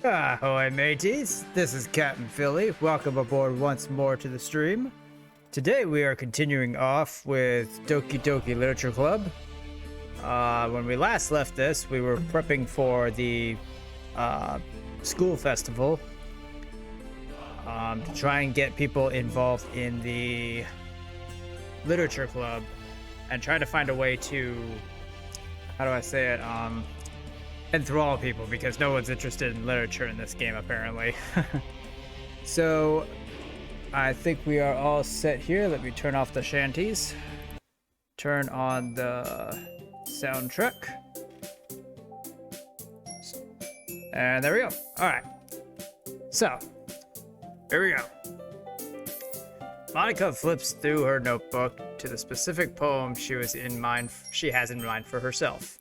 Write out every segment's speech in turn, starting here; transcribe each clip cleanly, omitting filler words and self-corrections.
Ahoy mateys, this is Captain Philly. Welcome aboard once more to the stream. Today we are continuing off with Doki Doki Literature Club. When we last left this, we were prepping for the school festival to try and get people involved in the literature club and try to find a way to, how do I say it, enthrall people, because no one's interested in literature in this game apparently. So I think we are all set here. Let me turn off the shanties, turn on the soundtrack, and there we go. All right, so here we go. Monica flips through her notebook to the specific poem she has in mind for herself.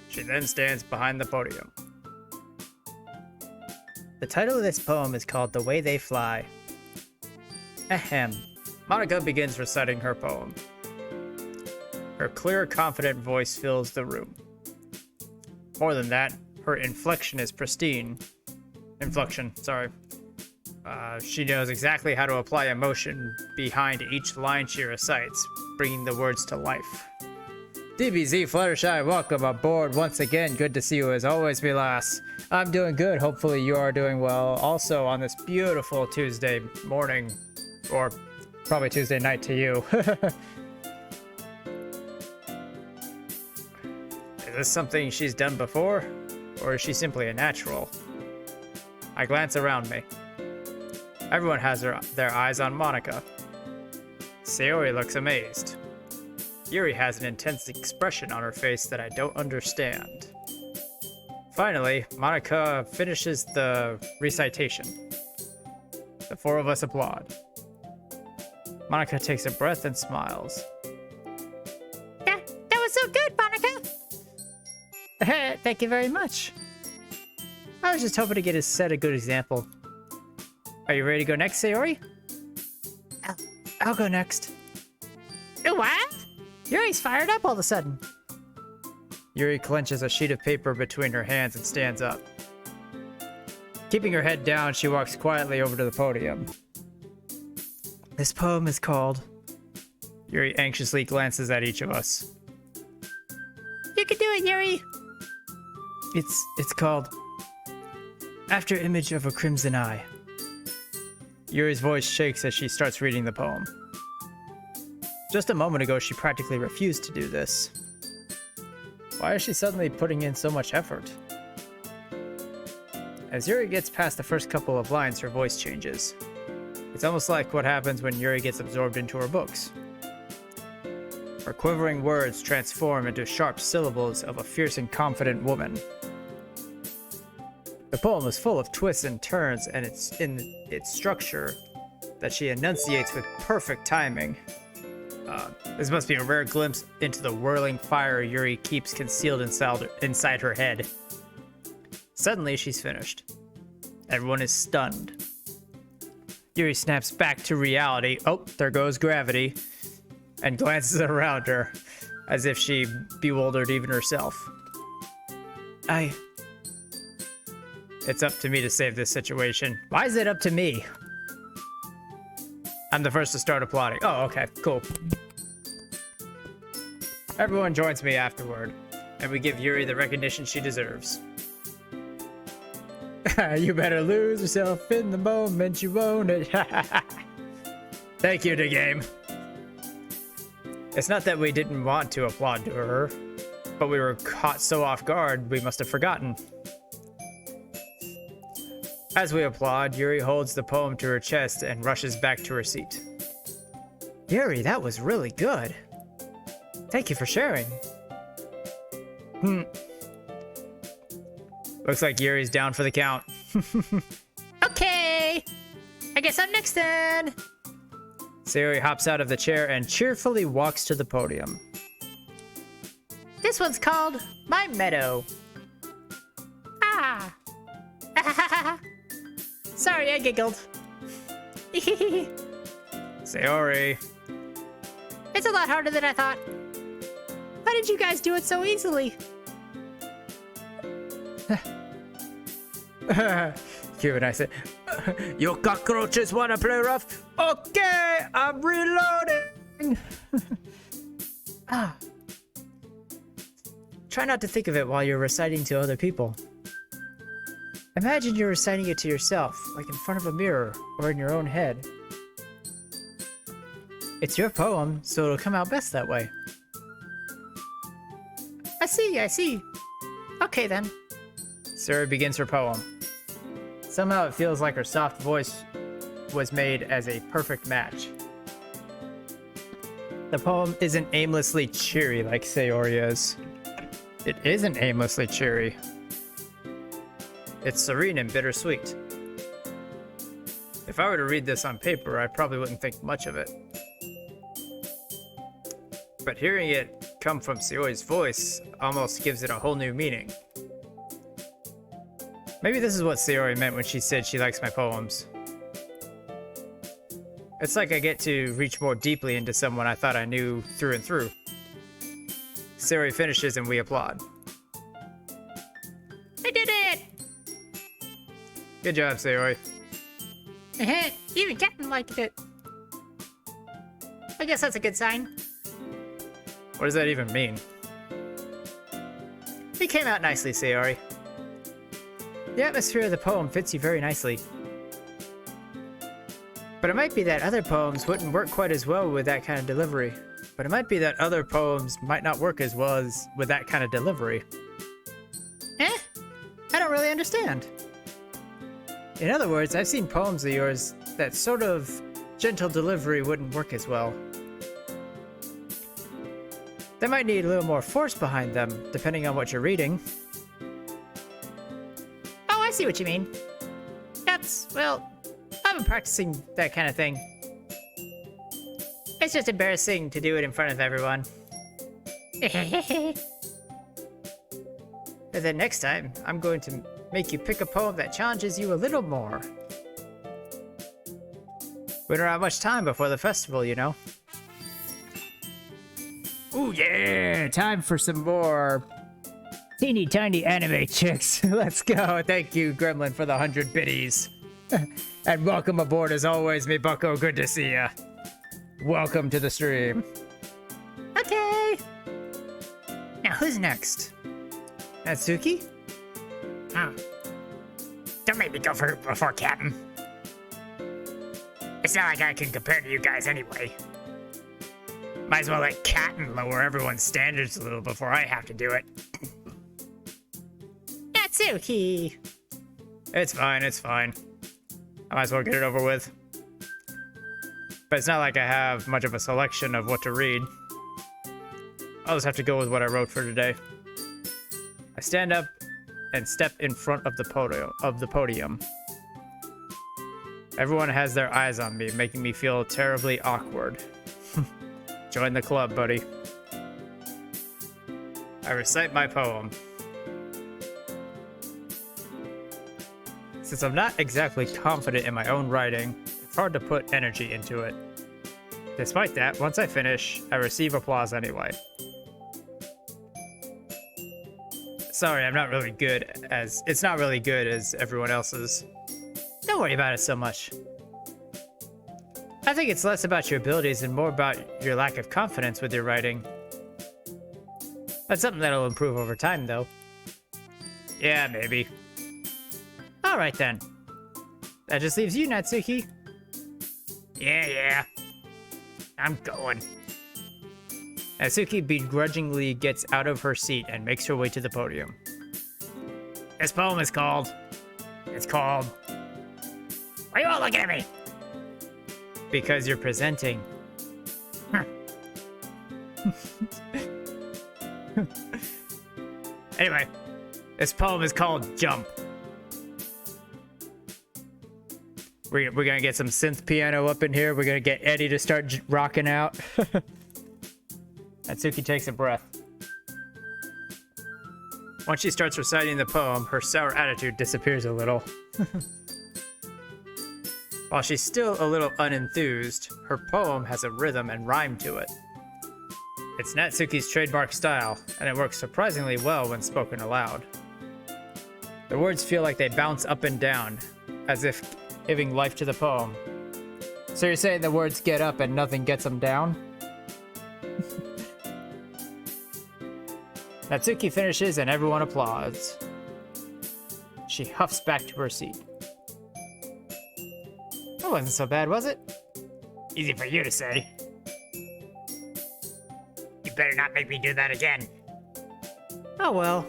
She then stands behind the podium. The title of this poem is called The Way They Fly. Ahem. Monica begins reciting her poem. Her clear, confident voice fills the room. More than that, her inflection is pristine. She knows exactly how to apply emotion behind each line she recites, bringing the words to life. DBZ Fluttershy, welcome aboard once again. Good to see you as always, me lass. I'm doing good. Hopefully you are doing well. Also on this beautiful Tuesday morning, or probably Tuesday night to you. Is this something she's done before, or is she simply a natural? I glance around me. Everyone has their eyes on Monica. Sayori looks amazed. Yuri has an intense expression on her face that I don't understand. Finally, Monica finishes the recitation. The four of us applaud. Monica takes a breath and smiles. That was so good, Monica! Thank you very much. I was just hoping to set a good example. Are you ready to go next, Sayori? I'll go next. What? Yuri's fired up all of a sudden. Yuri clenches a sheet of paper between her hands and stands up. Keeping her head down, she walks quietly over to the podium. This poem is called... Yuri anxiously glances at each of us. You can do it, Yuri! It's called... After Image of a Crimson Eye. Yuri's voice shakes as she starts reading the poem. Just a moment ago, she practically refused to do this. Why is she suddenly putting in so much effort? As Yuri gets past the first couple of lines, her voice changes. It's almost like what happens when Yuri gets absorbed into her books. Her quivering words transform into sharp syllables of a fierce and confident woman. The poem is full of twists and turns, and it's in its structure that she enunciates with perfect timing. This must be a rare glimpse into the whirling fire Yuri keeps concealed inside her head. Suddenly, she's finished. Everyone is stunned. Yuri snaps back to reality. Oh, there goes gravity. And glances around her, as if she bewildered even herself. It's up to me to save this situation. Why is it up to me? I'm the first to start applauding. Oh, okay, cool. Everyone joins me afterward, and we give Yuri the recognition she deserves. You better lose yourself in the moment you own it. Thank you, the game. It's not that we didn't want to applaud to her, but we were caught so off guard we must have forgotten. As we applaud, Yuri holds the poem to her chest and rushes back to her seat. Yuri, that was really good. Thank you for sharing. Looks like Yuri's down for the count. Okay! I guess I'm next then! Sayori hops out of the chair and cheerfully walks to the podium. This one's called My Meadow. Ah! Sorry, I giggled. Sayori. It's a lot harder than I thought. Why did you guys do it so easily? Cute, and I said, "Your cockroaches wanna play rough? Okay, I'm reloading." Try not to think of it while you're reciting to other people. Imagine you're reciting it to yourself, like in front of a mirror or in your own head. It's your poem, so it'll come out best that way. I see. Okay then. Sayori begins her poem. Somehow it feels like her soft voice was made as a perfect match. The poem isn't aimlessly cheery like Sayori is. It isn't aimlessly cheery. It's serene and bittersweet. If I were to read this on paper, I probably wouldn't think much of it. But hearing it come from Sayori's voice almost gives it a whole new meaning. Maybe this is what Sayori meant when she said she likes my poems. It's like I get to reach more deeply into someone I thought I knew through and through. Sayori finishes and we applaud. I did it! Good job, Sayori. Even Captain liked it. I guess that's a good sign. What does that even mean? It came out nicely, Sayori. The atmosphere of the poem fits you very nicely. But it might be that other poems wouldn't work quite as well with that kind of delivery. But it might be that other poems might not work as well as with that kind of delivery. I don't really understand. In other words, I've seen poems of yours that sort of gentle delivery wouldn't work as well. They might need a little more force behind them, depending on what you're reading. Oh, I see what you mean. Well, I've been practicing that kind of thing. It's just embarrassing to do it in front of everyone. And then next time, I'm going to make you pick a poem that challenges you a little more. We don't have much time before the festival, you know. Ooh yeah, time for some more teeny tiny anime chicks. Let's go. Thank you, Gremlin, for the 100 biddies. And welcome aboard as always, me bucko. Good to see ya. Welcome to the stream. Okay. Now who's next? Natsuki? Don't make me go before Captain. It's not like I can compare to you guys anyway. Might as well let Captain lower everyone's standards a little before I have to do it. Natsuki! It's fine, it's fine. I might as well get it over with. But it's not like I have much of a selection of what to read. I'll just have to go with what I wrote for today. I stand up and step in front of the podium. Everyone has their eyes on me, making me feel terribly awkward. Join the club, buddy. I recite my poem. Since I'm not exactly confident in my own writing, it's hard to put energy into it. Despite that, once I finish, I receive applause anyway. Sorry, it's not really good as everyone else's. Don't worry about it so much. I think it's less about your abilities and more about your lack of confidence with your writing. That's something that'll improve over time, though. Yeah, maybe. Alright then. That just leaves you, Natsuki. Yeah. I'm going. Natsuki begrudgingly gets out of her seat and makes her way to the podium. This poem is called... Why are you all looking at me? Because you're presenting. Anyway, this poem is called Jump. We're gonna get some synth piano up in here. We're gonna get Eddie to start rocking out. Natsuki takes a breath. Once she starts reciting the poem, her sour attitude disappears a little. While she's still a little unenthused, her poem has a rhythm and rhyme to it. It's Natsuki's trademark style, and it works surprisingly well when spoken aloud. The words feel like they bounce up and down, as if giving life to the poem. So you're saying the words get up and nothing gets them down? Natsuki finishes and everyone applauds. She huffs back to her seat. That wasn't so bad, was it? Easy for you to say. You better not make me do that again. Oh well.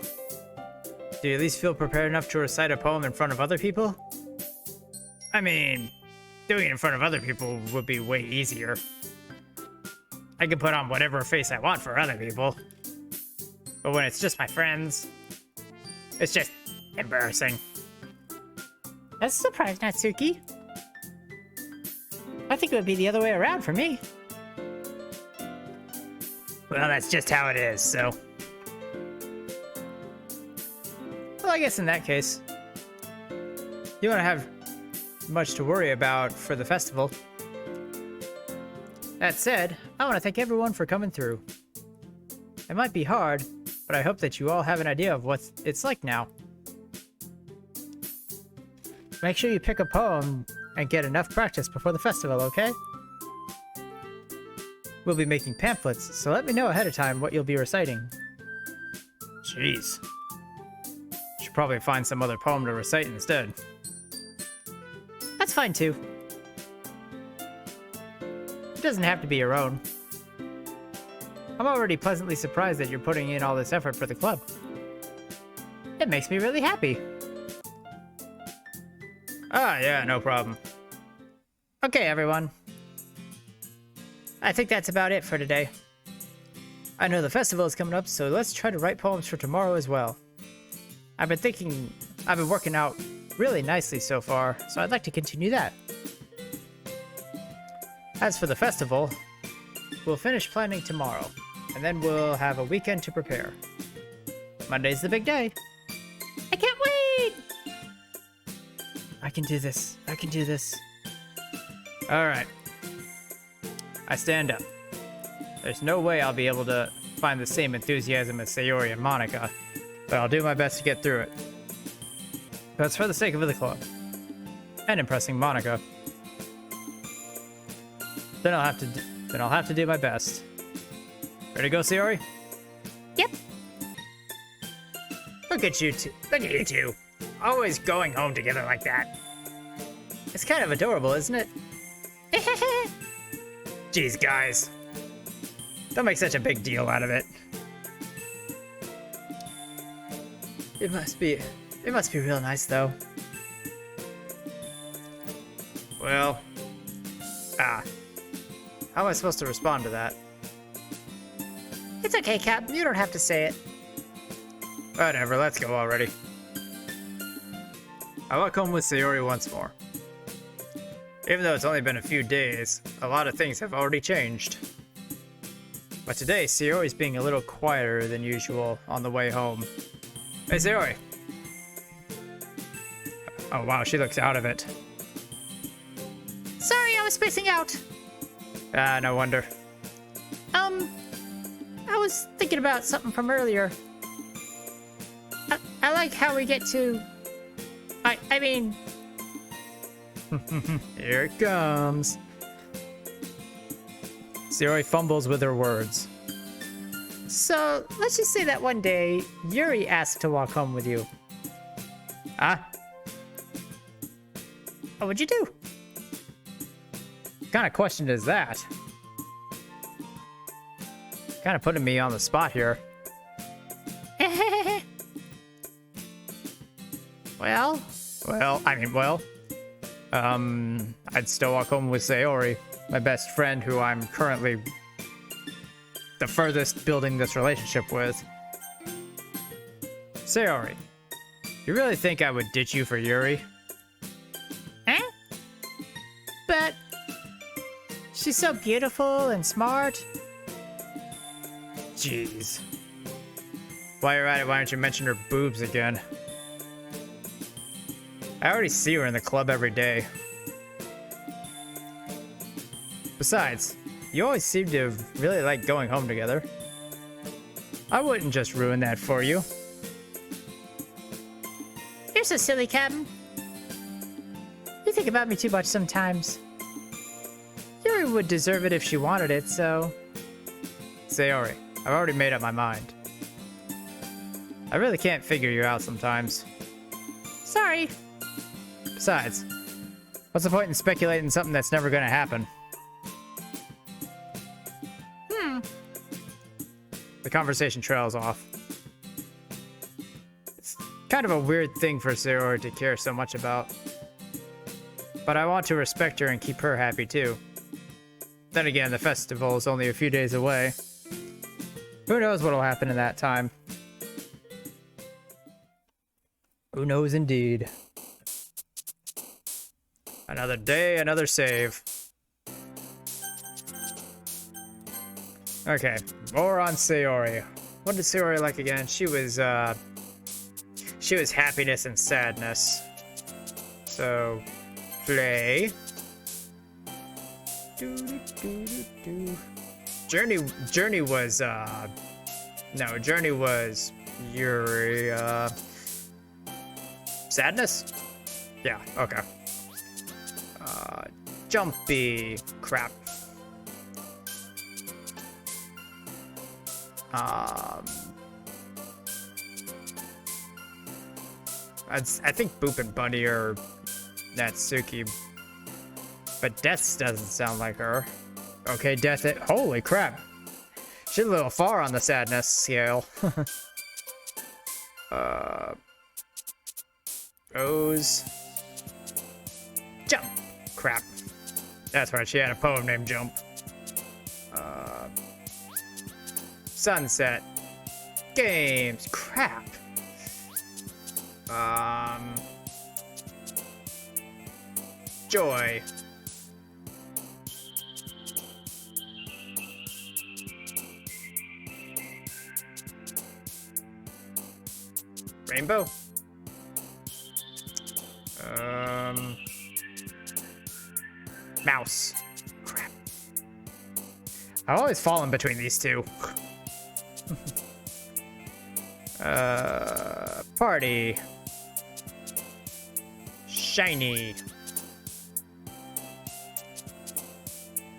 Do you at least feel prepared enough to recite a poem in front of other people? I mean, doing it in front of other people would be way easier. I can put on whatever face I want for other people. But when it's just my friends, it's just embarrassing. That's a surprise, Natsuki. I think it would be the other way around for me. Well, that's just how it is, so. Well, I guess in that case, you won't have much to worry about for the festival. That said, I want to thank everyone for coming through. It might be hard, but I hope that you all have an idea of what it's like now. Make sure you pick a poem and get enough practice before the festival, okay? We'll be making pamphlets, so let me know ahead of time what you'll be reciting. Jeez. Should probably find some other poem to recite instead. That's fine too. It doesn't have to be your own. I'm already pleasantly surprised that you're putting in all this effort for the club. It makes me really happy. Ah, yeah, no problem. Okay, everyone. I think that's about it for today. I know the festival is coming up, so let's try to write poems for tomorrow as well. I've been working out really nicely so far, so I'd like to continue that. As for the festival, we'll finish planning tomorrow, and then we'll have a weekend to prepare. Monday's the big day. I can't wait! I can do this. I can do this. Alright. I stand up. There's no way I'll be able to find the same enthusiasm as Sayori and Monica, but I'll do my best to get through it. That's for the sake of the club. And impressing Monica. Then I'll have to do my best. Ready to go, Sayori? Yep. Look at you two. Look at you two. Always going home together like that. It's kind of adorable, isn't it? Jeez, guys. Don't make such a big deal out of it. It must be real nice, though. Well, how am I supposed to respond to that? It's okay, Cap. You don't have to say it. Whatever, let's go already. I walk home with Sayori once more. Even though it's only been a few days, a lot of things have already changed. But today, Sayori's being a little quieter than usual on the way home. Hey, Sayori! Oh wow, she looks out of it. Sorry, I was spacing out. Ah, no wonder. I was thinking about something from earlier. I like how we get to... I mean... Here it comes. Sayori fumbles with her words. So, let's just say that one day, Yuri asked to walk home with you. Ah? What would you do? What kind of question is that? Kind of putting me on the spot here. Well, I'd still walk home with Sayori, my best friend who I'm currently the furthest building this relationship with. Sayori, you really think I would ditch you for Yuri? huh? But she's so beautiful and smart. Jeez. While you're at it, why don't you mention her boobs again? I already see her in the club every day. Besides, you always seem to really like going home together. I wouldn't just ruin that for you. so silly, Captain. You think about me too much sometimes. Yuri would deserve it if she wanted it, so... Sayori, I've already made up my mind. I really can't figure you out sometimes. Sorry. Besides, what's the point in speculating something that's never gonna happen? The conversation trails off. It's kind of a weird thing for Sayori to care so much about. But I want to respect her and keep her happy too. Then again, the festival is only a few days away. Who knows what'll happen in that time? Who knows indeed. Another day, another save. Okay, more on Sayori. What did Sayori like again? She was happiness and sadness. So, play. Journey was Journey was Yuri, sadness? Yeah, okay. Jumpy crap. I think Boop and Bunny are Natsuki, but Death doesn't sound like her. Okay, Death. Holy crap! She's a little far on the sadness scale. O's. Jump. Crap. That's right. She had a poem named Jump. Sunset. Games. Crap. Joy. Rainbow. Mouse. Crap. I've always fallen between these two. Party. Shiny.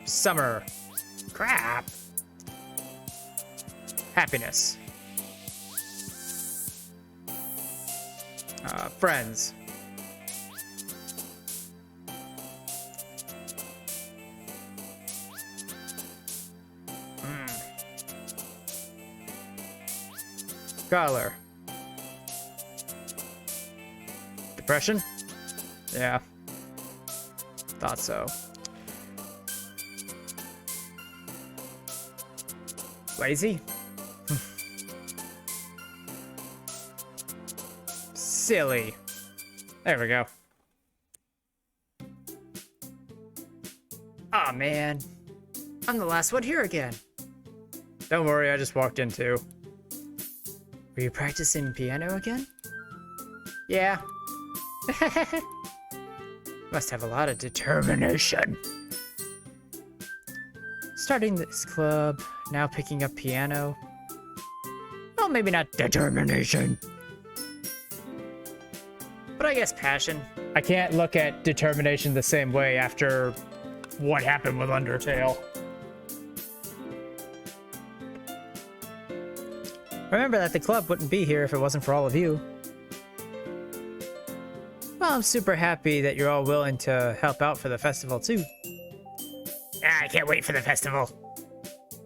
Summer. Crap. Happiness. Friends. Color. Depression? Yeah. Thought so. Lazy? Silly. There we go. Aw, man. I'm the last one here again. Don't worry, I just walked in too. Were you practicing piano again? Yeah. Must have a lot of determination. Starting this club, now picking up piano. Well, maybe not determination. But I guess passion. I can't look at determination the same way after what happened with Undertale. Remember that the club wouldn't be here if it wasn't for all of you. Well, I'm super happy that you're all willing to help out for the festival too. I can't wait for the festival.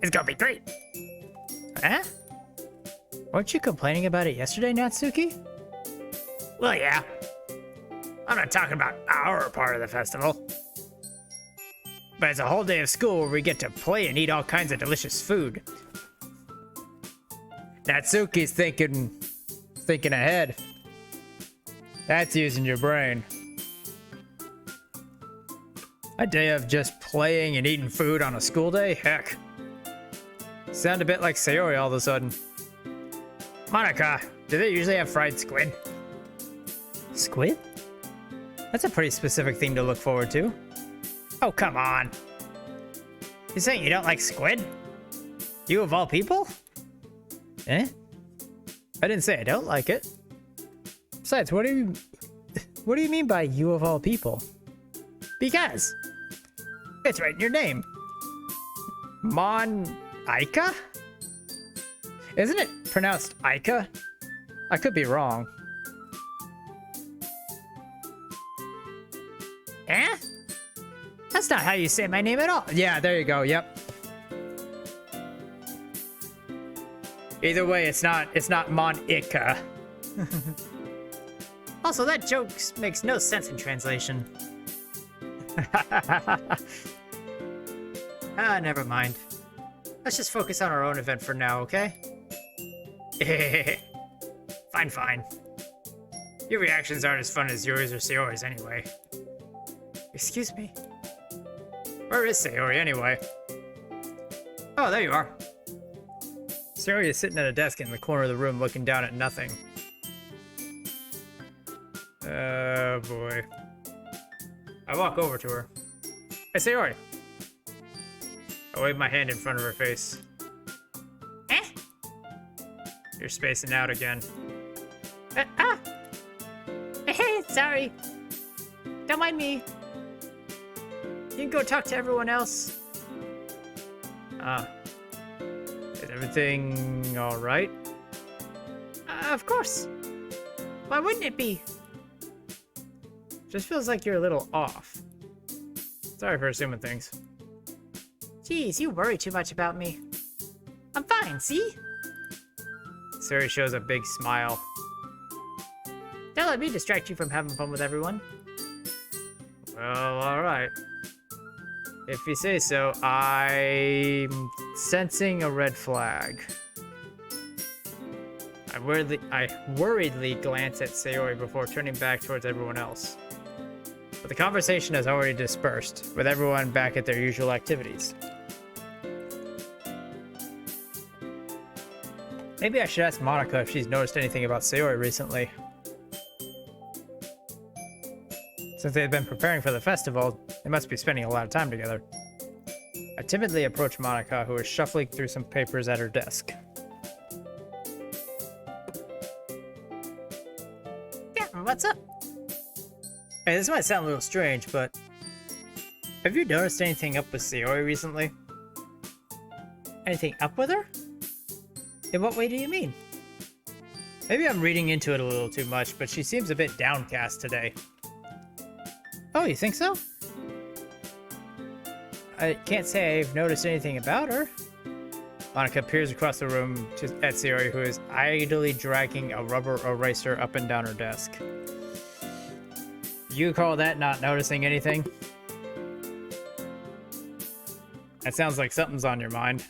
It's gonna be great. Huh? Weren't you complaining about it yesterday, Natsuki? Well, yeah. I'm not talking about our part of the festival. But it's a whole day of school where we get to play and eat all kinds of delicious food. Natsuki's thinking ahead. That's using your brain. A day of just playing and eating food on a school day? Heck. Sound a bit like Sayori all of a sudden. Monica, do they usually have fried squid? Squid? That's a pretty specific thing to look forward to. Oh, come on. You saying you don't like squid? You of all people? Eh? I didn't say I don't like it. Besides, what are you... What do you mean by you of all people? Because it's right in your name. Mon-Ika? Isn't it pronounced Ica? I could be wrong. Eh? That's not how you say my name at all. Yeah, there you go. Yep. Either way, it's not Mon-Ika. Also, that joke makes no sense in translation. Never mind. Let's just focus on our own event for now, okay? Fine, fine. Your reactions aren't as fun as yours or Sayori's anyway. Excuse me. Where is Sayori anyway? Oh, there you are. Sayori is sitting at a desk in the corner of the room looking down at nothing. Oh boy. I walk over to her. Hey, Sayori. I wave my hand in front of her face. Eh? You're spacing out again. Sorry. Don't mind me. You can go talk to everyone else. Is everything alright? Of course. Why wouldn't it be? Just feels like you're a little off. Sorry for assuming things. Jeez, you worry too much about me. I'm fine, see? Sayori shows a big smile. Don't let me distract you from having fun with everyone. Well, alright. If you say so, I'm sensing a red flag. I worriedly glance at Sayori before turning back towards everyone else. But the conversation has already dispersed, with everyone back at their usual activities. Maybe I should ask Monica if she's noticed anything about Sayori recently. Since they've been preparing for the festival, they must be spending a lot of time together. I timidly approach Monica, who is shuffling through some papers at her desk. Yeah, what's up? Hey, this might sound a little strange, but have you noticed anything up with Sayori recently? Anything up with her? In what way do you mean? Maybe I'm reading into it a little too much, but she seems a bit downcast today. Oh, you think so? I can't say I've noticed anything about her. Monica peers across the room at Sayori, who is idly dragging a rubber eraser up and down her desk. You call that not noticing anything? That sounds like something's on your mind.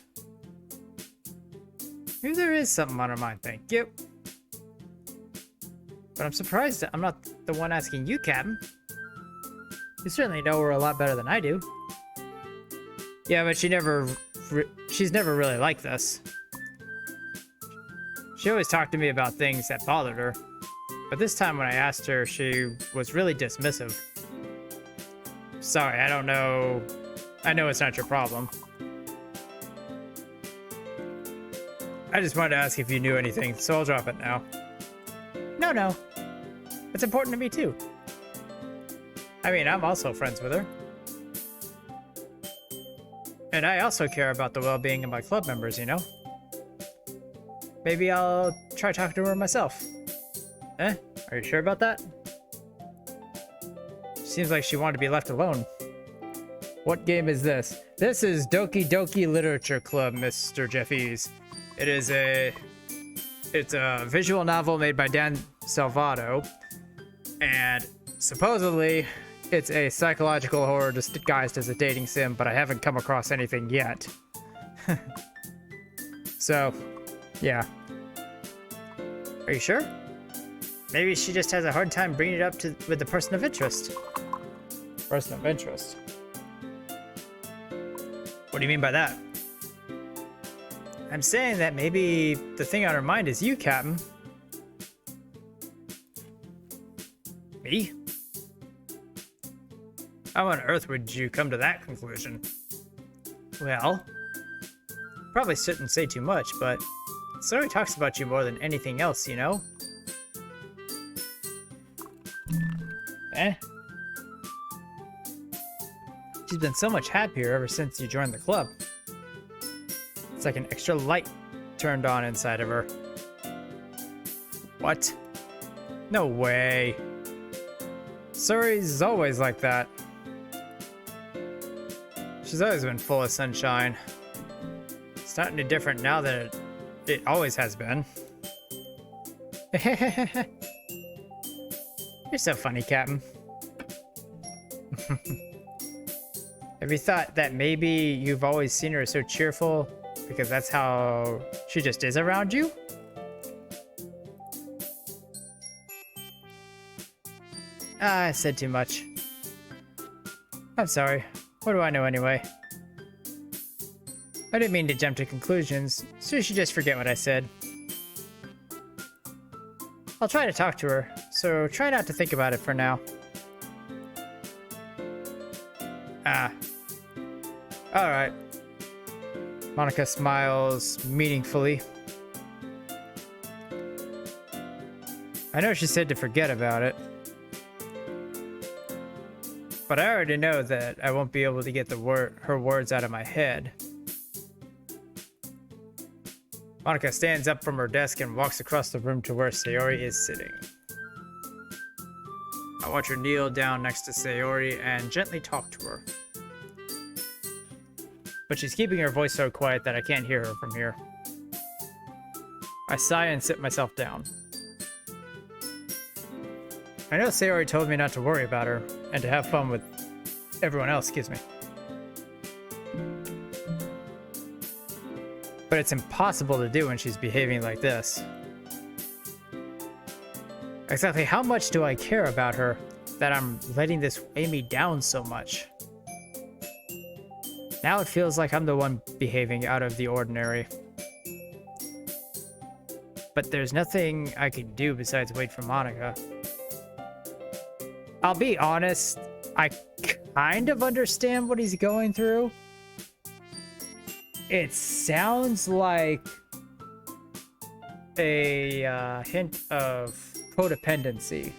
Maybe there is something on her mind, thank you. But I'm surprised that I'm not the one asking you, Captain. You certainly know her a lot better than I do. Yeah, but she's never really like this. She always talked to me about things that bothered her, but this time when I asked her, she was really dismissive. Sorry, I don't know. I know it's not your problem. I just wanted to ask if you knew anything, so I'll drop it now. No. It's important to me too. I mean, I'm also friends with her. And I also care about the well-being of my club members, you know? Maybe I'll try talking to her myself. Eh? Are you sure about that? Seems like she wanted to be left alone. What game is this? This is Doki Doki Literature Club, Mr. Jeffees. It's a visual novel made by Dan Salvato, and supposedly it's a psychological horror disguised as a dating sim, but I haven't come across anything yet. So, yeah. Are you sure? Maybe she just has a hard time bringing it up with the person of interest. Person of interest? What do you mean by that? I'm saying that maybe the thing on her mind is you, Captain. Me? How on earth would you come to that conclusion? Well, probably shouldn't say too much, but Sayori talks about you more than anything else, you know? Eh? She's been so much happier ever since you joined the club. It's like an extra light turned on inside of her. What? No way. Suri's always like that. She's always been full of sunshine. It's not any different now than it always has been. You're so funny, Captain. Have you thought that maybe you've always seen her so cheerful because that's how she just is around you? Ah, I said too much. I'm sorry. What do I know anyway? I didn't mean to jump to conclusions, so you should just forget what I said. I'll try to talk to her, so try not to think about it for now. Ah. Alright. Monica smiles meaningfully. I know she said to forget about it. But I already know that I won't be able to get her words out of my head. Monica stands up from her desk and walks across the room to where Sayori is sitting. I watch her kneel down next to Sayori and gently talk to her. But she's keeping her voice so quiet that I can't hear her from here. I sigh and sit myself down. I know Sayori told me not to worry about her and to have fun with everyone else, excuse me. But it's impossible to do when she's behaving like this. Exactly how much do I care about her that I'm letting this weigh me down so much? Now it feels like I'm the one behaving out of the ordinary. But there's nothing I can do besides wait for Monica. I'll be honest, I kind of understand what he's going through. It sounds like a hint of codependency.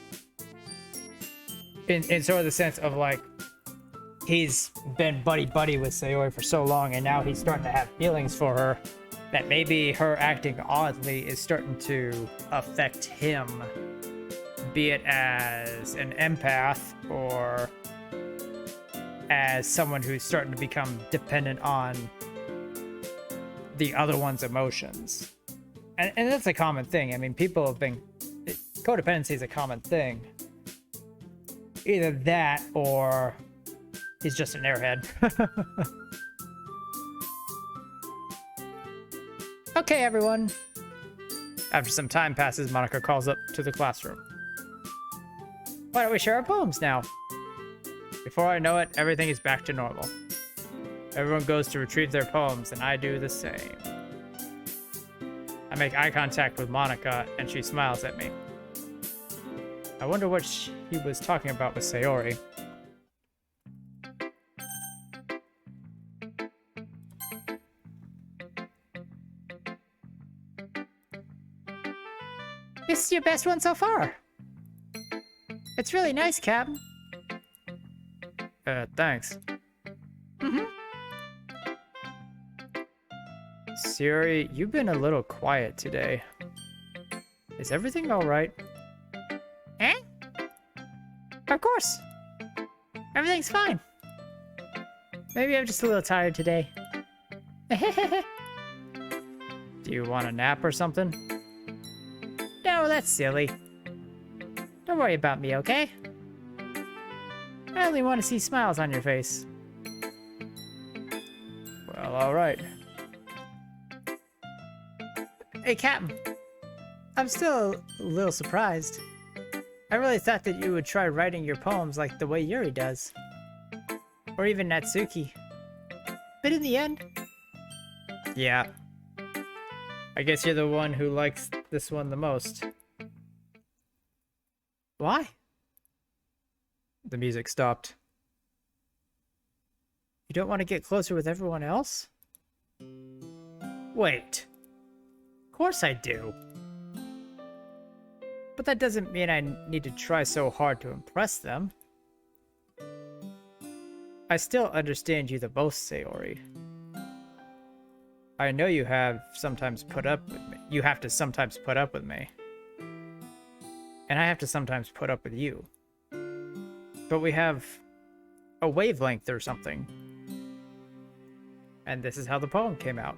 In sort of the sense of like, he's been buddy-buddy with Sayori for so long and now he's starting to have feelings for her that maybe her acting oddly is starting to affect him. Be it as an empath or as someone who's starting to become dependent on the other one's emotions. And that's a common thing. I mean, people have been... Codependency is a common thing. Either that or he's just an airhead. Okay, everyone. After some time passes, Monica calls up to the classroom. Why don't we share our poems now? Before I know it, everything is back to normal. Everyone goes to retrieve their poems, and I do the same. I make eye contact with Monica, and she smiles at me. I wonder what he was talking about with Sayori. This is your best one so far. It's really nice, Captain. Thanks. Mm-hmm. Sayori, you've been a little quiet today. Is everything alright? Eh? Of course. Everything's fine. Maybe I'm just a little tired today. Do you want a nap or something? No, that's silly. Don't worry about me, okay? I only want to see smiles on your face. Well, alright. Hey, Captain. I'm still a little surprised. I really thought that you would try writing your poems like the way Yuri does. Or even Natsuki. But in the end... Yeah. I guess you're the one who likes this one the most. Why? The music stopped. You don't want to get closer with everyone else? Wait. Of course I do. But that doesn't mean I need to try so hard to impress them. I still understand you the most, Sayori. I know you have sometimes put up with me. You have to sometimes put up with me. And I have to sometimes put up with you. But we have a wavelength or something. And this is how the poem came out.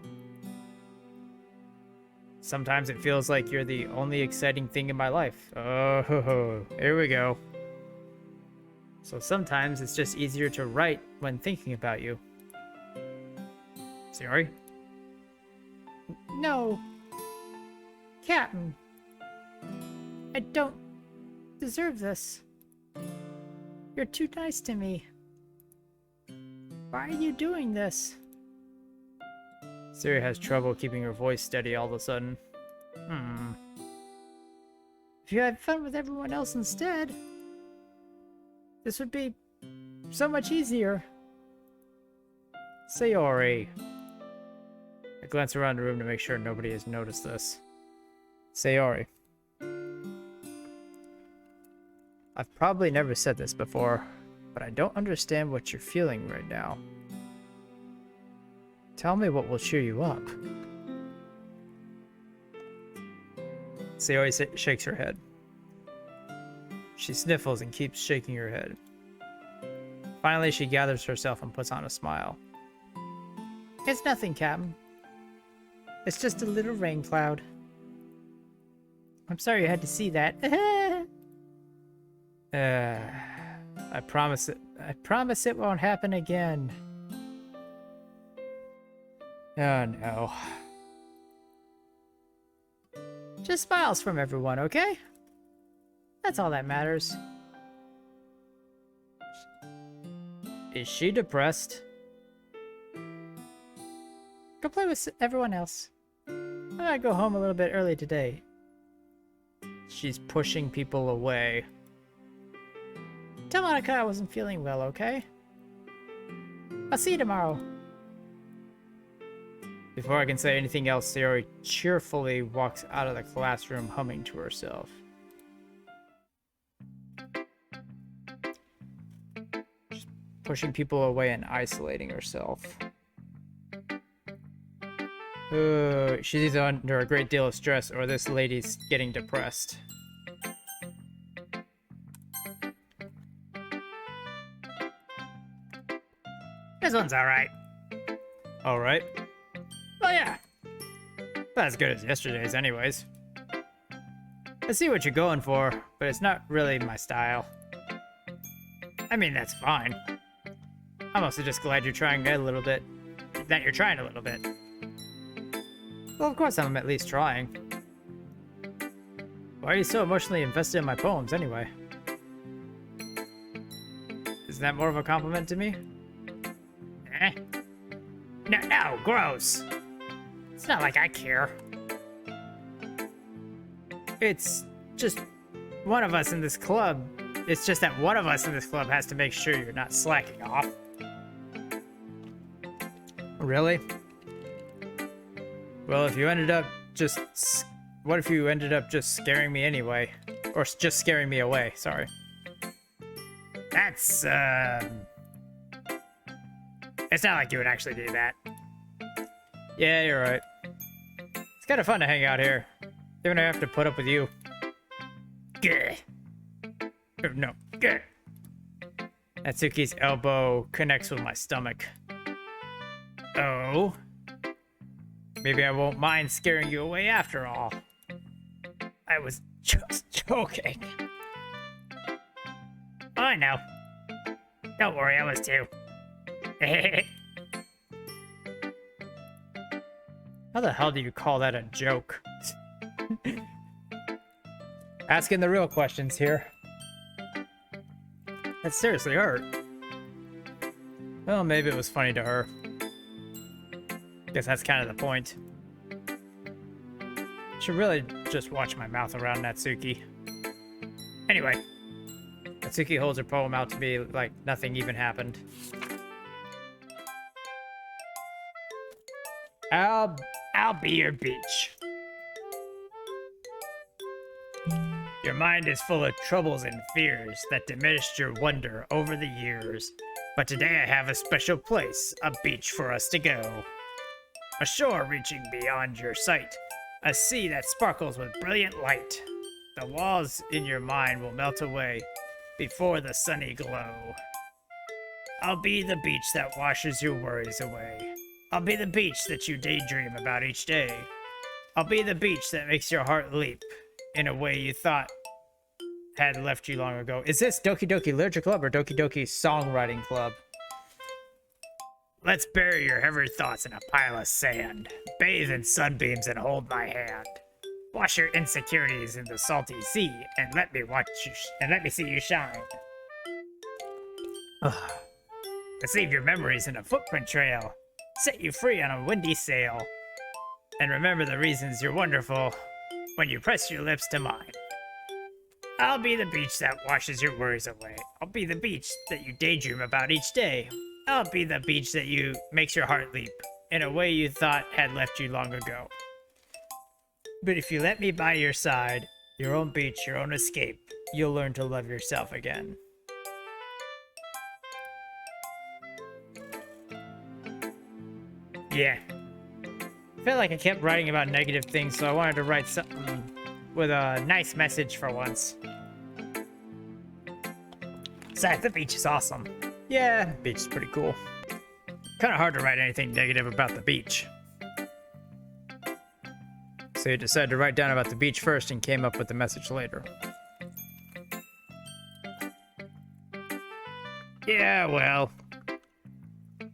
Sometimes it feels like you're the only exciting thing in my life. Oh, here we go. So sometimes it's just easier to write when thinking about you. Sorry? No. Captain. I don't deserve this. You're too nice to me. Why are you doing this? Siri has trouble keeping her voice steady all of a sudden. If you had fun with everyone else instead, this would be so much easier. Sayori. I glance around the room to make sure nobody has noticed this. Sayori. I've probably never said this before, but I don't understand what you're feeling right now. Tell me what will cheer you up. Sayori shakes her head. She sniffles and keeps shaking her head. Finally, she gathers herself and puts on a smile. It's nothing, Captain. It's just a little rain cloud. I'm sorry you had to see that. I promise it won't happen again. Oh no. Just smiles from everyone, okay? That's all that matters. Is she depressed? Go play with everyone else. I gotta go home a little bit early today. She's pushing people away. Tell Monica I wasn't feeling well, okay? I'll see you tomorrow. Before I can say anything else, Sayori cheerfully walks out of the classroom humming to herself. She's pushing people away and isolating herself. She's either under a great deal of stress or this lady's getting depressed. This one's alright. Alright. Well, yeah. Not as good as yesterday's anyways. I see what you're going for, but it's not really my style. I mean, that's fine. I'm also just glad you're trying a little bit. That you're trying a little bit. Well, of course I'm at least trying. Why are you so emotionally invested in my poems anyway? Isn't that more of a compliment to me? Eh? No, gross. It's not like I care. It's just one of us in this club. It's just that one of us in this club has to make sure you're not slacking off. Really? Well, if you ended up just... What if you ended up just scaring me anyway? Or just scaring me away, sorry. That's, It's not like you would actually do that. Yeah, you're right. It's kind of fun to hang out here. Even if I have to put up with you. Gah. No. Gah. Natsuki's elbow connects with my stomach. Oh? Maybe I won't mind scaring you away after all. I was just joking. Oh, I know. Don't worry, I was too. How the hell do you call that a joke? Asking the real questions here. That seriously hurt. Well, maybe it was funny to her. Guess that's kind of the point. Should really just watch my mouth around Natsuki. Anyway, Natsuki holds her poem out to me like nothing even happened. I'll be your beach. Your mind is full of troubles and fears that diminished your wonder over the years. But today I have a special place, a beach for us to go. A shore reaching beyond your sight, a sea that sparkles with brilliant light. The walls in your mind will melt away before the sunny glow. I'll be the beach that washes your worries away. I'll be the beach that you daydream about each day. I'll be the beach that makes your heart leap in a way you thought had left you long ago. Is this Doki Doki Literature Club or Doki Doki Songwriting Club? Let's bury your heavy thoughts in a pile of sand. Bathe in sunbeams and hold my hand. Wash your insecurities in the salty sea and let me watch you let me see you shine. Let's leave your memories in a footprint trail. Set you free on a windy sail. And remember the reasons you're wonderful when you press your lips to mine. I'll be the beach that washes your worries away. I'll be the beach that you daydream about each day. I'll be the beach that makes your heart leap in a way you thought had left you long ago. But if you let me by your side, your own beach, your own escape, you'll learn to love yourself again. Yeah. I felt like I kept writing about negative things, so I wanted to write something with a nice message for once. Besides, the beach is awesome. Yeah, beach is pretty cool. Kind of hard to write anything negative about the beach. So you decided to write down about the beach first and came up with the message later. Yeah, well,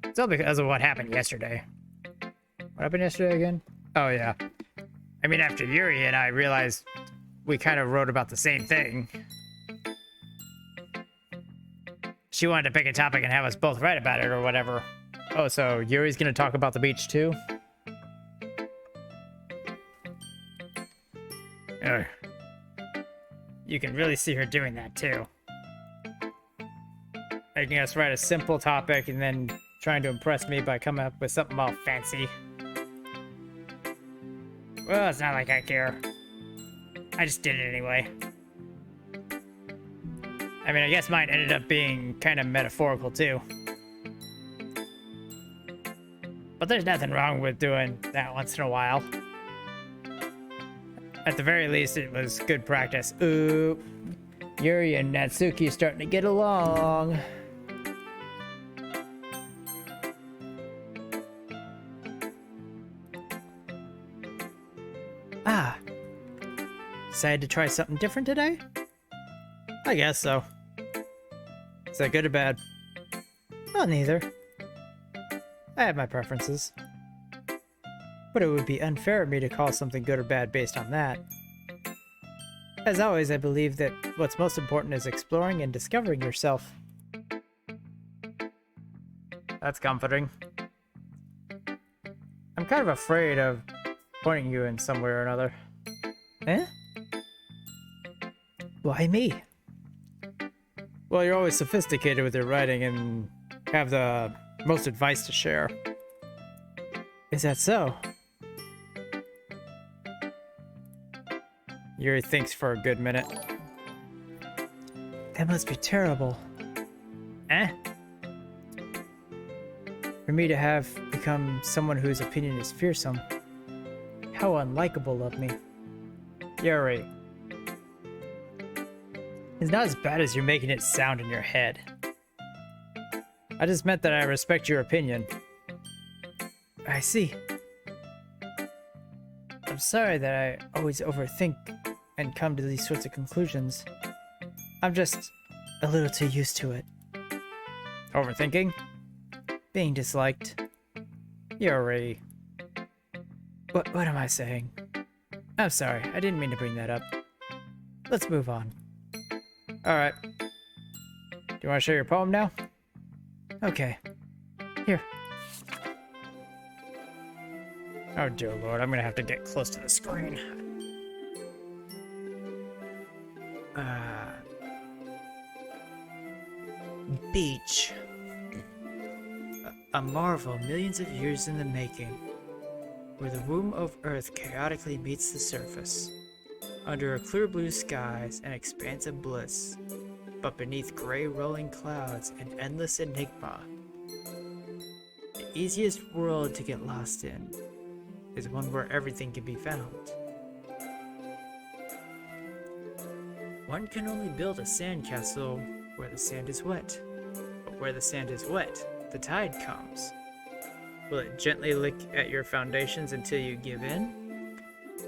it's all because of what happened yesterday. What happened yesterday again? Oh, yeah. I mean, after Yuri and I realized we kind of wrote about the same thing. She wanted to pick a topic and have us both write about it or whatever. Oh, so Yuri's gonna talk about the beach too? You can really see her doing that too. Making us write a simple topic and then trying to impress me by coming up with something all fancy. Well, it's not like I care. I just did it anyway. I mean, I guess mine ended up being kind of metaphorical too. But there's nothing wrong with doing that once in a while. At the very least, it was good practice. Ooh, Yuri and Natsuki starting to get along. Ah. Decided to try something different today? I guess so. Is that good or bad? Well, neither. I have my preferences. But it would be unfair of me to call something good or bad based on that. As always, I believe that what's most important is exploring and discovering yourself. That's comforting. I'm kind of afraid of pointing you in some way or another. Eh? Why me? Well, you're always sophisticated with your writing and have the most advice to share. Is that so? Yuri thinks for a good minute. That must be terrible. Eh? For me to have become someone whose opinion is fearsome. How unlikable of me. Yuri. It's not as bad as you're making it sound in your head. I just meant that I respect your opinion. I see. I'm sorry that I always overthink and come to these sorts of conclusions. I'm just a little too used to it. Overthinking? Being disliked. Yuri. What am I saying? I'm sorry, I didn't mean to bring that up. Let's move on. Alright. Do you want to share your poem now? Okay. Here. Oh dear lord, I'm gonna have to get close to the screen. Beach. A marvel millions of years in the making, where the womb of Earth chaotically meets the surface. Under clear blue skies and expansive bliss, but beneath gray rolling clouds and endless enigma. The easiest world to get lost in is one where everything can be found. One can only build a sandcastle where the sand is wet, but where the sand is wet, the tide comes. Will it gently lick at your foundations until you give in?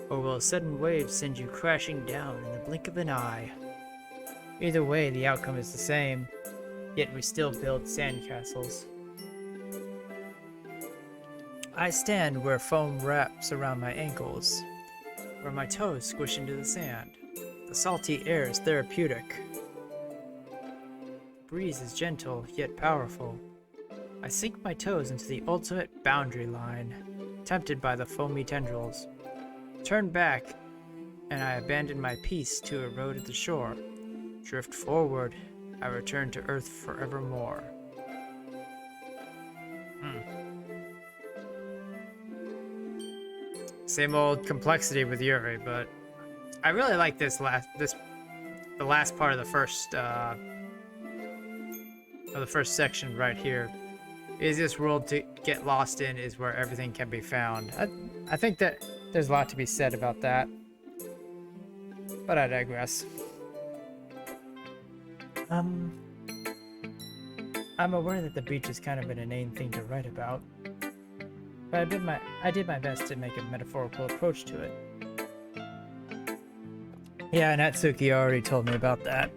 Or will a sudden wave send you crashing down in the blink of an eye? Either way, the outcome is the same, yet we still build sandcastles. I stand where foam wraps around my ankles, where my toes squish into the sand. The salty air is therapeutic. The breeze is gentle, yet powerful. I sink my toes into the ultimate boundary line, tempted by the foamy tendrils. Turn back, and I abandon my peace to erode at the shore. Drift forward, I return to Earth forevermore. Same old complexity with Yuri, but I really like the last part of the first section right here. Easiest world to get lost in is where everything can be found. I think that there's a lot to be said about that, but I digress. I'm aware that the beach is kind of an inane thing to write about, but I did my best to make a metaphorical approach to it. Yeah, Natsuki already told me about that.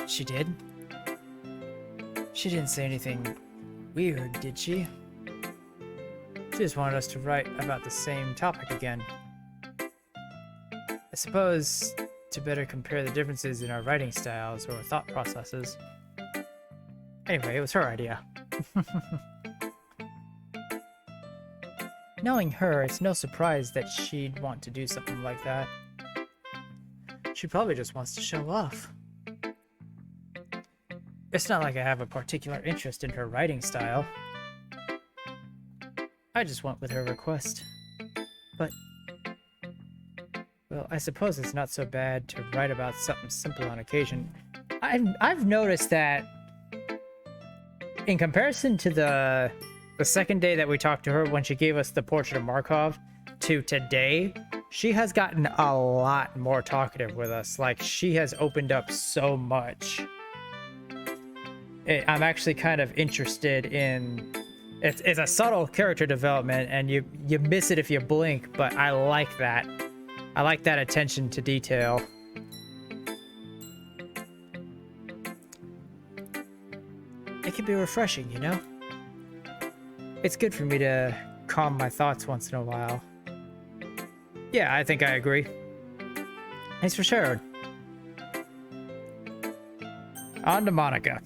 She did? She didn't say anything weird, did she? She just wanted us to write about the same topic again. I suppose to better compare the differences in our writing styles or thought processes. Anyway, it was her idea. Knowing her, it's no surprise that she'd want to do something like that. She probably just wants to show off. It's not like I have a particular interest in her writing style. I just went with her request. But, well, I suppose it's not so bad to write about something simple on occasion. I've noticed that in comparison to the second day that we talked to her when she gave us the portrait of Markov to today, she has gotten a lot more talkative with us. Like, she has opened up so much. I'm actually kind of interested in... It's a subtle character development, and you miss it if you blink, but I like that. I like that attention to detail. It can be refreshing, you know? It's good for me to calm my thoughts once in a while. Yeah, I think I agree. Thanks for sharing. On to Monica.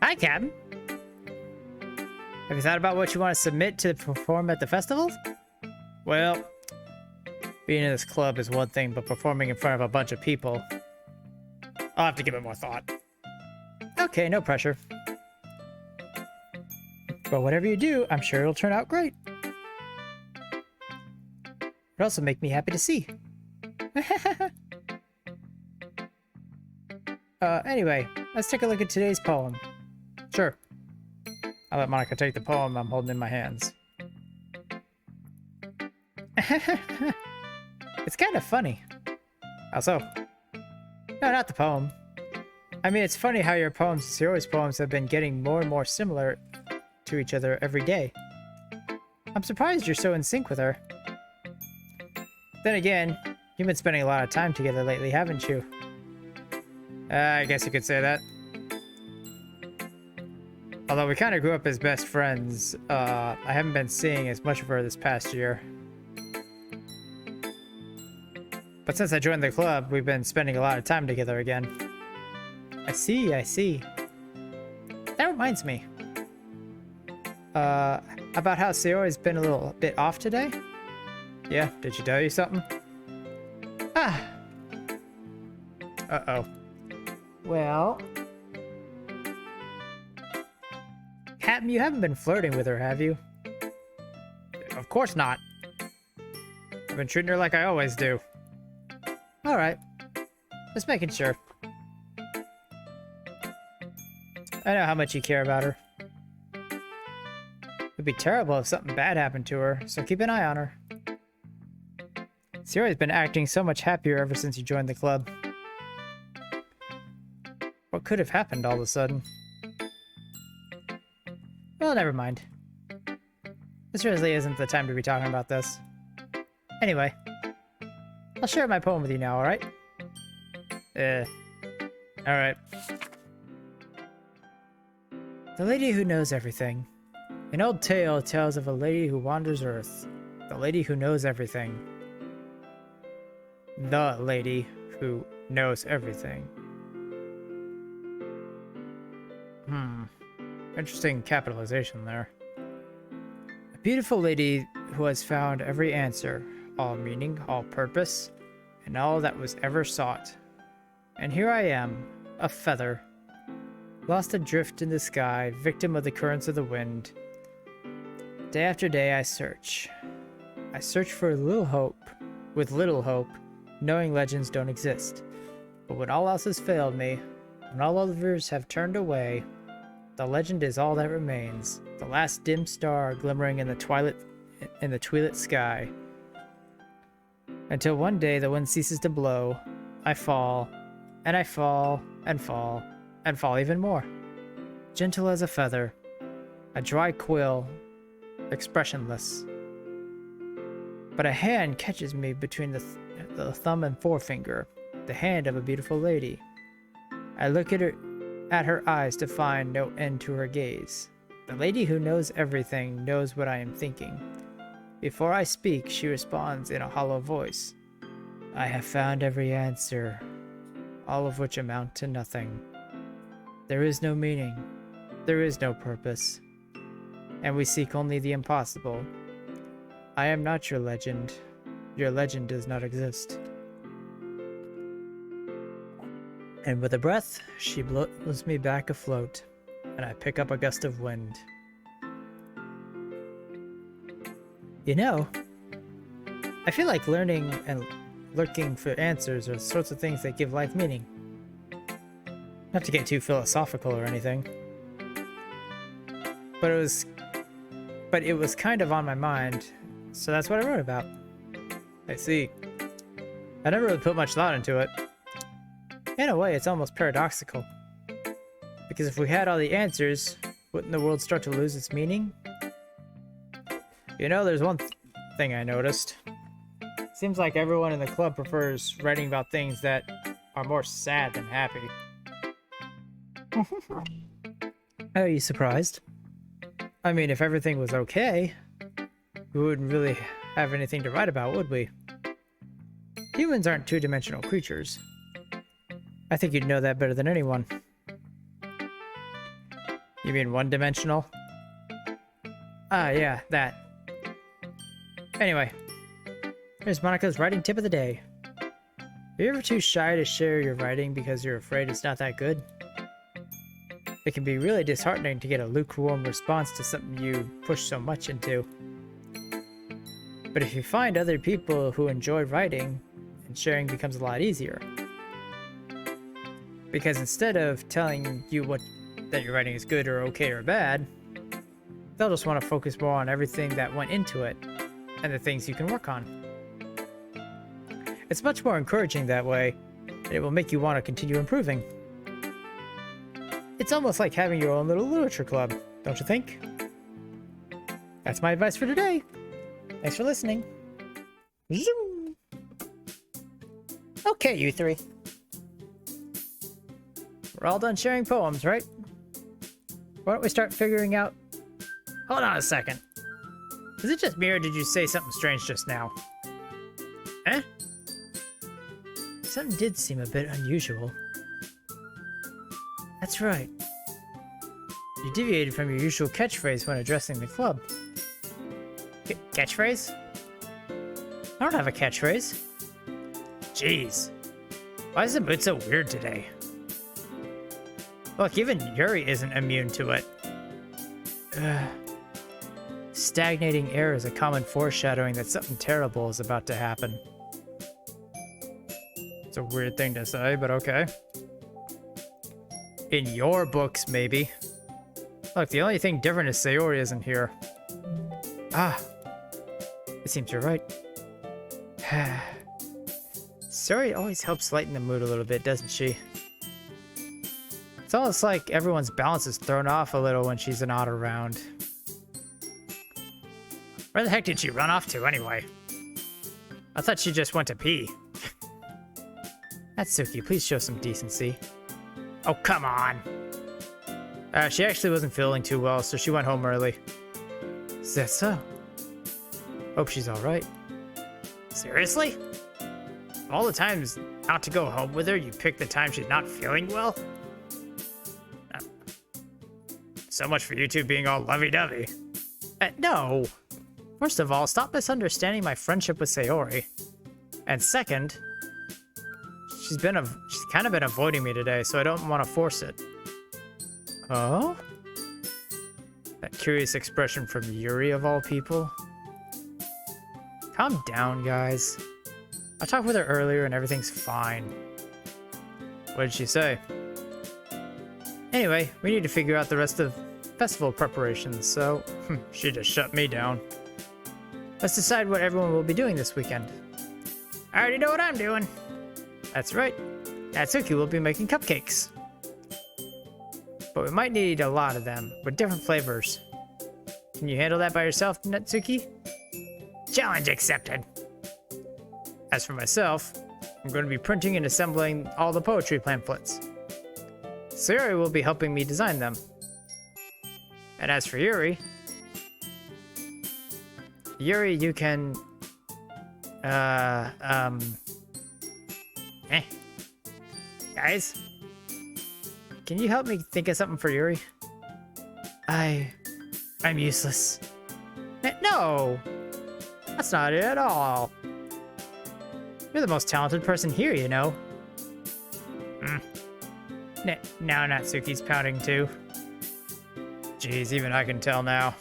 Hi, Captain. Have you thought about what you want to submit to perform at the festival? Well, being in this club is one thing, but performing in front of a bunch of people, I'll have to give it more thought. Okay, no pressure. But whatever you do, I'm sure it'll turn out great. It'll also make me happy to see. Anyway, let's take a look at today's poem. Sure. I'll let Monica take the poem I'm holding in my hands. It's kind of funny. How so? No, not the poem. I mean, it's funny how your poems and Sayori's poems have been getting more and more similar to each other every day. I'm surprised you're so in sync with her. Then again, you've been spending a lot of time together lately, haven't you? I guess you could say that. Although we kind of grew up as best friends, I haven't been seeing as much of her this past year. But since I joined the club, we've been spending a lot of time together again. I see. That reminds me. About how Sayori's been a little bit off today? Yeah, did she tell you something? Ah. Uh-oh. Well... Captain, you haven't been flirting with her, have you? Of course not. I've Been treating her like I always do. Alright. Just making sure. I know how much you care about her. It'd be terrible if something bad happened to her, so keep an eye on her. Sayori's been acting so much happier ever since you joined the club. What could have happened all of a sudden? Well, never mind. This really isn't the time to be talking about this. Anyway, I'll share my poem with you now, alright? Alright. The Lady Who Knows Everything. An old tale tells of a lady who wanders Earth. The Lady Who Knows Everything. The Lady Who Knows Everything. Interesting capitalization there. A beautiful lady who has found every answer, all meaning, all purpose, and all that was ever sought. And here I am, a feather, lost adrift in the sky, victim of the currents of the wind. Day after day I search. I search for a little hope, with little hope, knowing legends don't exist. But when all else has failed me, when all others have turned away, the legend is all that remains, the last dim star glimmering in the twilit sky. Until one day the wind ceases to blow, I fall, and I fall, and fall, and fall even more. Gentle as a feather, a dry quill, expressionless. But a hand catches me between the thumb and forefinger, the hand of a beautiful lady. I look at her eyes to find no end to her gaze. The lady who knows everything knows what I am thinking. Before I speak, she responds in a hollow voice. I have found every answer, all of which amount to nothing. There is no meaning, there is no purpose, and we seek only the impossible. I am not your legend does not exist. And with a breath, she blows me back afloat, and I pick up a gust of wind. You know, I feel like learning and looking for answers are the sorts of things that give life meaning. Not to get too philosophical or anything. But it was kind of on my mind, so that's what I wrote about. I see. I never really put much thought into it. In a way, it's almost paradoxical. Because if we had all the answers, wouldn't the world start to lose its meaning? You know, there's one thing I noticed. Seems like everyone in the club prefers writing about things that are more sad than happy. Are you surprised? I mean, if everything was okay, we wouldn't really have anything to write about, would we? Humans aren't two-dimensional creatures. I think you'd know that better than anyone. You mean one-dimensional? Ah, yeah, that. Anyway, here's Monica's writing tip of the day. Are you ever too shy to share your writing because you're afraid it's not that good? It can be really disheartening to get a lukewarm response to something you push so much into. But if you find other people who enjoy writing, and sharing becomes a lot easier. Because instead of telling you that your writing is good or okay or bad, they'll just want to focus more on everything that went into it and the things you can work on. It's much more encouraging that way, and it will make you want to continue improving. It's almost like having your own little literature club, don't you think? That's my advice for today. Thanks for listening. Zoom. Okay, you three. We're all done sharing poems, right? Why don't we start figuring out... Hold on a second. Is it just me or did you say something strange just now? Eh? Something did seem a bit unusual. That's right. You deviated from your usual catchphrase when addressing the club. Catchphrase? I don't have a catchphrase. Jeez. Why is the mood so weird today? Look, even Yuri isn't immune to it. Stagnating air is a common foreshadowing that something terrible is about to happen. It's a weird thing to say, but okay. In your books, maybe. Look, the only thing different is Sayori isn't here. Ah, it seems you're right. Sayori always helps lighten the mood a little bit, doesn't she? It's almost like everyone's balance is thrown off a little when she's not around. Where the heck did she run off to anyway? I thought she just went to pee. Natsuki, please show some decency. Oh, come on. She actually wasn't feeling too well, so she went home early. Is that so? Hope she's alright. Seriously? All the times not to go home with her, you pick the time she's not feeling well? So much for you two being all lovey-dovey. No. First of all, stop misunderstanding my friendship with Sayori. And second, she's kind of been avoiding me today, so I don't want to force it. Oh? That curious expression from Yuri of all people. Calm down, guys. I talked with her earlier and everything's fine. What did she say? Anyway, we need to figure out the rest of festival preparations, so She just shut me down. let's decide what everyone will be doing this weekend. I already know what I'm doing. That's right. Natsuki will be making cupcakes. But we might need a lot of them, with different flavors. Can you handle that by yourself, Natsuki? Challenge accepted. As for myself, I'm going to be printing and assembling all the poetry pamphlets. Sayori will be helping me design them. And as for Yuri, you can, Guys, can you help me think of something for Yuri? I'm useless. No, that's not it at all. You're the most talented person here, you know. Now Natsuki's pouting too. Jeez, even I can tell now.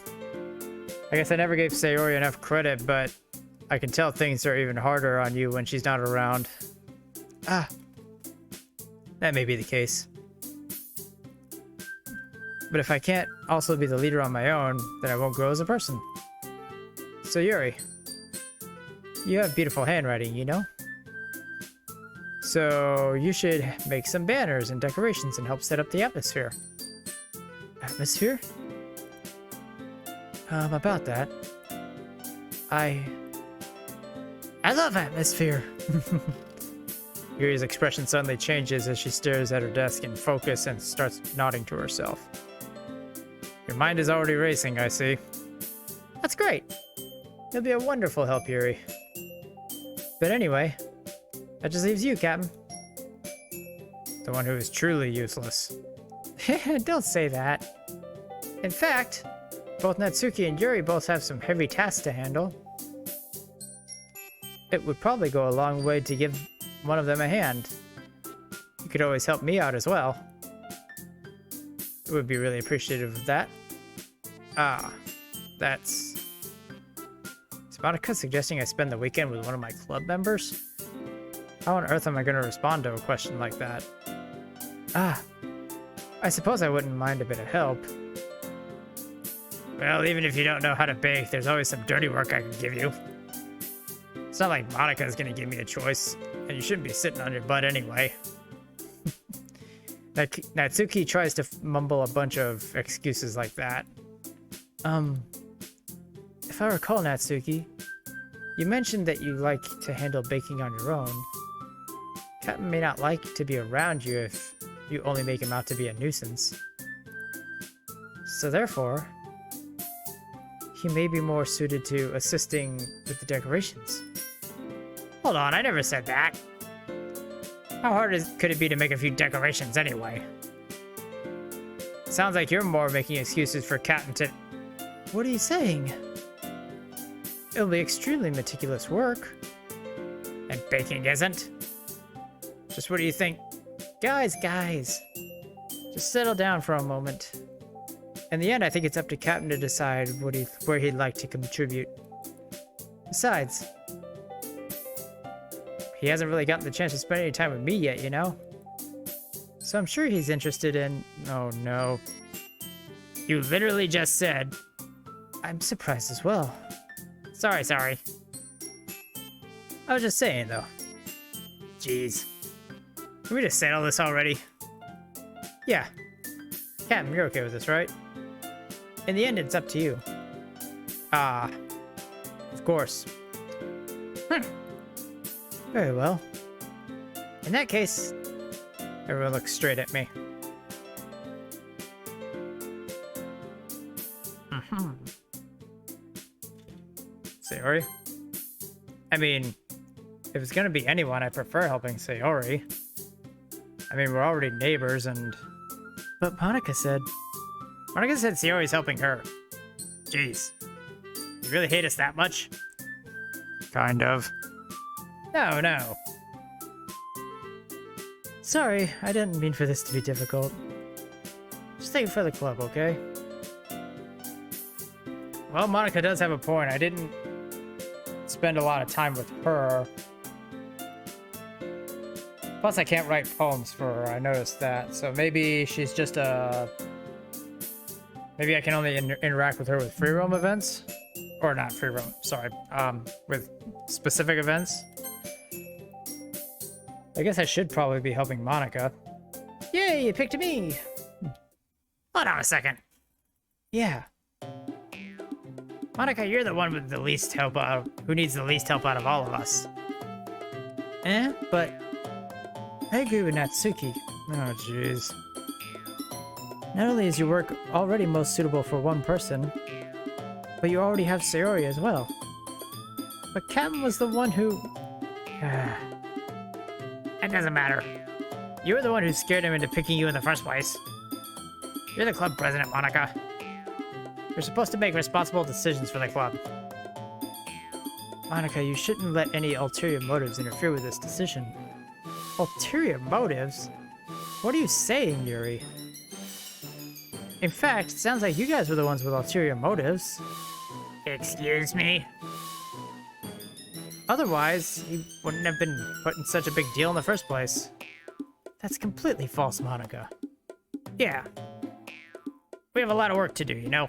I guess I never gave Sayori enough credit, but I can tell things are even harder on you when she's not around. That may be the case. But if I can't also be the leader on my own, then I won't grow as a person. So Yuri, you have beautiful handwriting, you know? So you should make some banners and decorations and help set up the atmosphere. Atmosphere? About that. I love atmosphere. Yuri's expression suddenly changes as she stares at her desk in focus and starts nodding to herself. Your mind is already racing, I see. That's great. You'll be a wonderful help, Yuri. But anyway, that just leaves you, Captain. The one who is truly useless. Don't say that. In fact, both Natsuki and Yuri both have some heavy tasks to handle. It would probably go a long way to give one of them a hand. You could always help me out as well. I would be really appreciative of that. That's... Is Monica suggesting I spend the weekend with one of my club members? How on earth am I going to respond to a question like that? I suppose I wouldn't mind a bit of help. well, even if you don't know how to bake, there's always some dirty work I can give you. It's not like Monica's gonna give me a choice, and you shouldn't be sitting on your butt anyway. Natsuki tries to mumble a bunch of excuses like that. If I recall, Natsuki, you mentioned that you like to handle baking on your own. Captain may not like to be around you if you only make him out to be a nuisance. So therefore, he may be more suited to assisting with the decorations. Hold on, I never said that. How hard could it be to make a few decorations anyway? Sounds like you're more making excuses for Captain to... What are you saying? It'll be extremely meticulous work. And baking isn't? Just what do you think? Guys, just settle down for a moment. In the end, I think it's up to Captain to decide where he'd like to contribute. Besides, he hasn't really gotten the chance to spend any time with me yet, you know? So I'm sure he's interested in... Oh no. You literally just said... I'm surprised as well. Sorry. I was just saying, though. Jeez. Can we just settle this already? Yeah. Captain, you're okay with this, right? In the end, it's up to you. Ah. Of course. Very well. In that case, everyone looks straight at me. Sayori? I mean, if it's gonna be anyone, I prefer helping Sayori. I mean, we're already neighbors and... But Monica said Sayori's helping her. Jeez. You really hate us that much? Kind of. No. Sorry, I didn't mean for this to be difficult. Just take it for the club, okay? Well, Monica does have a point. I didn't spend a lot of time with her. Plus, I can't write poems for her. I noticed that. So maybe she's just a... Maybe I can only interact with her with free roam events? Or not free roam, sorry. With specific events. I guess I should probably be helping Monica. Yay, you picked me! Hold on a second. Yeah. Monica, you're the one with the least help who needs the least help out of all of us. But I agree with Natsuki. Oh, jeez. Not only is your work already most suitable for one person, but you already have Sayori as well. But Captain was the one who... It doesn't matter. You were the one who scared him into picking you in the first place. You're the club president, Monica. You're supposed to make responsible decisions for the club. Monica, you shouldn't let any ulterior motives interfere with this decision. Ulterior motives? What are you saying, Yuri? In fact, it sounds like you guys were the ones with ulterior motives. Excuse me? Otherwise, he wouldn't have been put in such a big deal in the first place. That's completely false, Monica. Yeah. We have a lot of work to do, you know?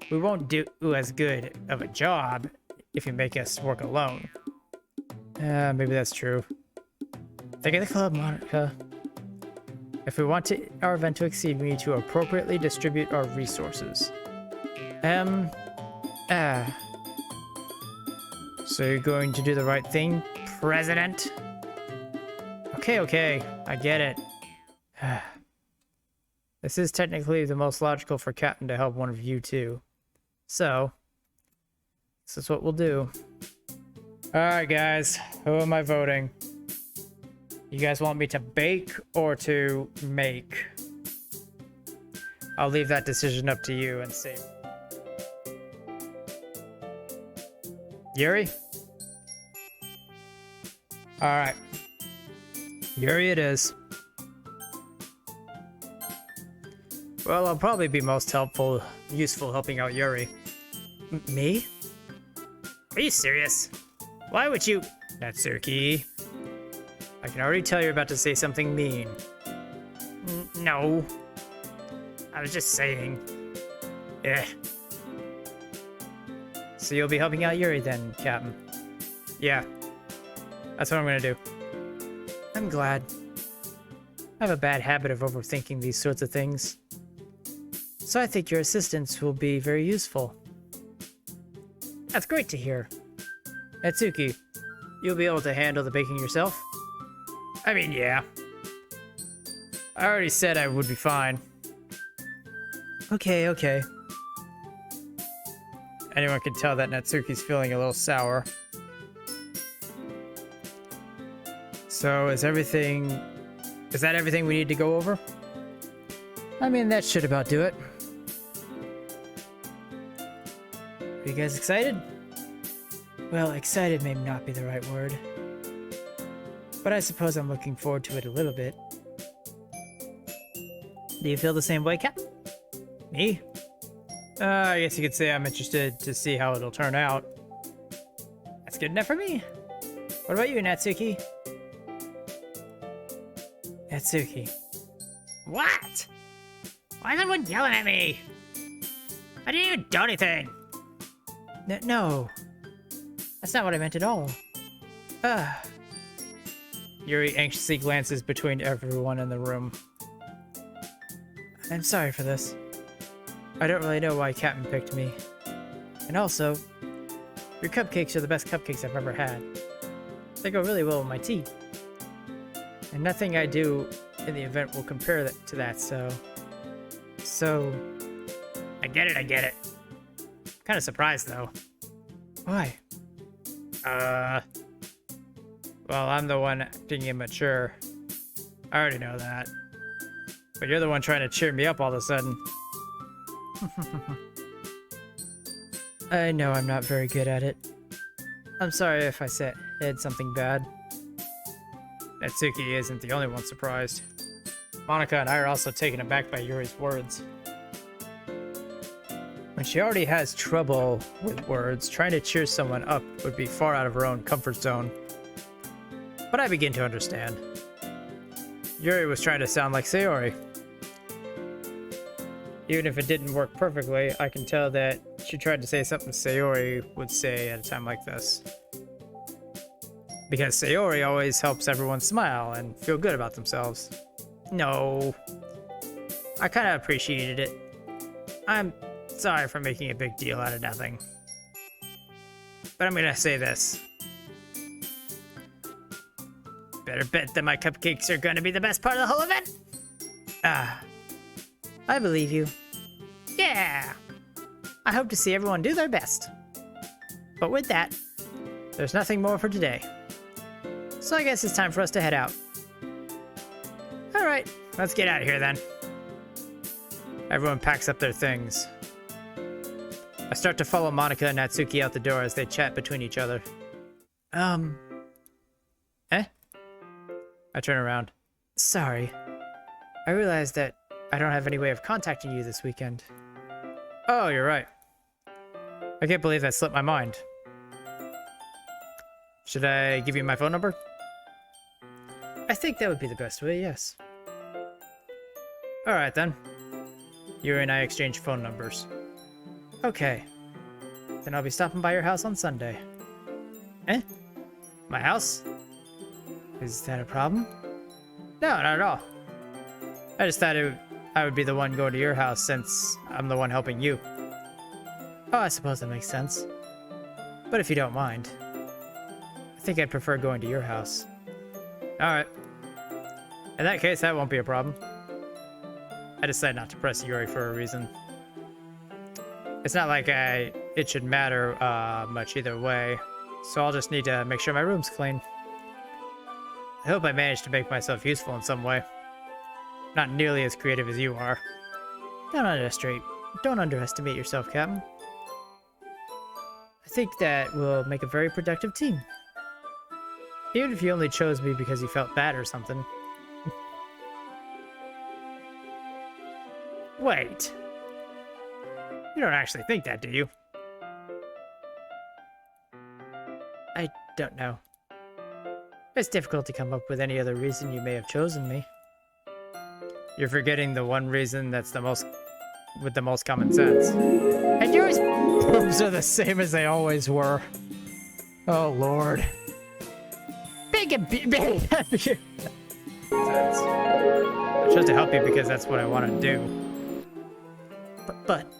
We won't do as good of a job if you make us work alone. Maybe that's true. Think of the club, Monica. If we want our event to exceed, we need to appropriately distribute our resources. So you're going to do the right thing, President? Okay, I get it. This is technically the most logical for Captain to help one of you two. So, this is what we'll do. Alright guys, who am I voting? You guys want me to bake or to make? I'll leave that decision up to you and see. Yuri? Alright. Yuri it is. Well, I'll probably be most useful helping out Yuri. Me? Are you serious? Why would you... Natsuki. I can already tell you're about to say something mean. No. I was just saying. So you'll be helping out Yuri then, Captain? Yeah. That's what I'm gonna do. I'm glad. I have a bad habit of overthinking these sorts of things. So I think your assistance will be very useful. That's great to hear. Natsuki, you'll be able to handle the baking yourself? I mean, yeah. I already said I would be fine. Okay. Anyone can tell that Natsuki's feeling a little sour. So is that everything we need to go over? I mean, that should about do it. Are you guys excited? Well, excited may not be the right word. But I suppose I'm looking forward to it a little bit. Do you feel the same way, Cap? Me? I guess you could say I'm interested to see how it'll turn out. That's good enough for me. What about you, Natsuki? Natsuki. What? Why is everyone yelling at me? I didn't even do anything. No. That's not what I meant at all. Yuri anxiously glances between everyone in the room. I'm sorry for this. I don't really know why Captain picked me. And also, your cupcakes are the best cupcakes I've ever had. They go really well with my tea. And nothing I do in the event will compare to that, so... I get it. Kind of surprised, though. Why? Well, I'm the one acting immature. I already know that. But you're the one trying to cheer me up all of a sudden. I know I'm not very good at it. I'm sorry if I said something bad. Natsuki isn't the only one surprised. Monica and I are also taken aback by Yuri's words. When she already has trouble with words, trying to cheer someone up would be far out of her own comfort zone. But I begin to understand. Yuri was trying to sound like Sayori. Even if it didn't work perfectly, I can tell that she tried to say something Sayori would say at a time like this. Because Sayori always helps everyone smile and feel good about themselves. No. I kind of appreciated it. I'm sorry for making a big deal out of nothing. But I'm gonna say this. Better bet that my cupcakes are gonna be the best part of the whole event. I believe you. Yeah. I hope to see everyone do their best. But with that, there's nothing more for today. So I guess it's time for us to head out. Alright, let's get out of here then. Everyone packs up their things. I start to follow Monica and Natsuki out the door as they chat between each other. I turn around. Sorry. I realized that I don't have any way of contacting you this weekend. Oh, you're right. I can't believe that slipped my mind. Should I give you my phone number? I think that would be the best way, yes. Alright then. Yuri and I exchange phone numbers. Okay. Then I'll be stopping by your house on Sunday. My house? Is that a problem? No, not at all. I just thought I would be the one going to your house since I'm the one helping you. Oh, I suppose that makes sense. But if you don't mind, I think I'd prefer going to your house. Alright. In that case, that won't be a problem. I decided not to press Yuri for a reason. It's not like it should matter much either way, so I'll just need to make sure my room's clean. I hope I managed to make myself useful in some way. Not nearly as creative as you are. Don't underestimate yourself, Captain. I think that we'll make a very productive team. Even if you only chose me because you felt bad or something. Wait. You don't actually think that, do you? I don't know. It's difficult to come up with any other reason you may have chosen me. You're forgetting the one reason that's with the most common sense. And yours boobs are the same as they always were. Oh, Lord. Big and big. Sense. I chose to help you because that's what I want to do. But...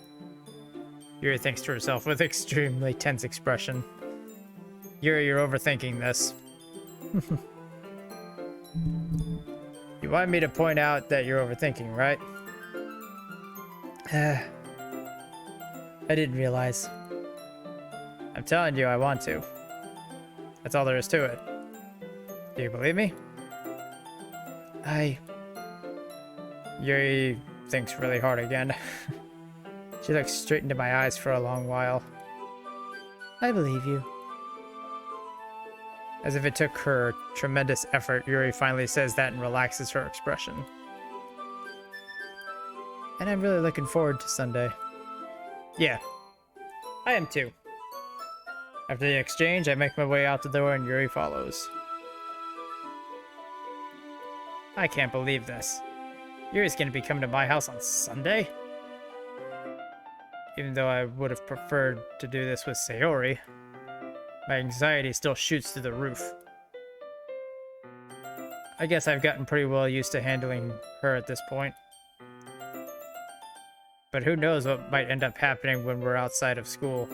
Yuri thinks to herself with extremely tense expression. Yuri, you're overthinking this. You want me to point out that you're overthinking, right? I didn't realize. I'm telling you I want to. That's all there is to it. Do you believe me? Yuri thinks really hard again. She looks straight into my eyes for a long while. I believe you. As if it took her tremendous effort, Yuri finally says that and relaxes her expression. And I'm really looking forward to Sunday. Yeah, I am too. After the exchange, I make my way out the door and Yuri follows. I can't believe this. Yuri's gonna be coming to my house on Sunday? Even though I would have preferred to do this with Sayori, my anxiety still shoots through the roof. I guess I've gotten pretty well used to handling her at this point. But who knows what might end up happening when we're outside of school.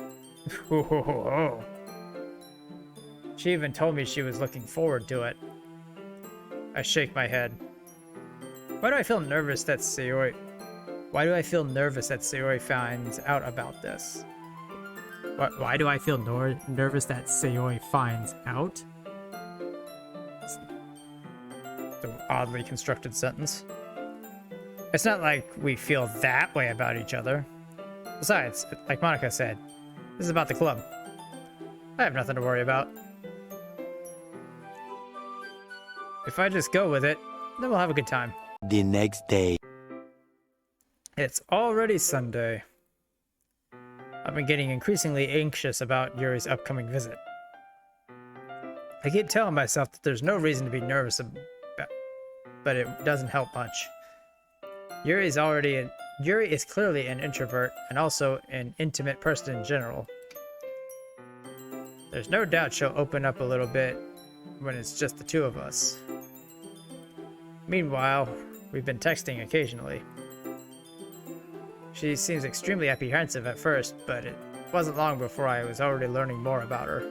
She even told me she was looking forward to it. I shake my head. Why do I feel nervous that Sayori finds out about this? Why do I feel nervous that Sayori finds out? The oddly constructed sentence. It's not like we feel that way about each other. Besides, like Monika said, this is about the club. I have nothing to worry about. If I just go with it, then we'll have a good time. The next day. It's already Sunday. I've been getting increasingly anxious about Yuri's upcoming visit. I keep telling myself that there's no reason to be nervous about, but it doesn't help much. Yuri is clearly an introvert and also an intimate person in general. There's no doubt she'll open up a little bit when it's just the two of us. Meanwhile, we've been texting occasionally. She seems extremely apprehensive at first, but it wasn't long before I was already learning more about her.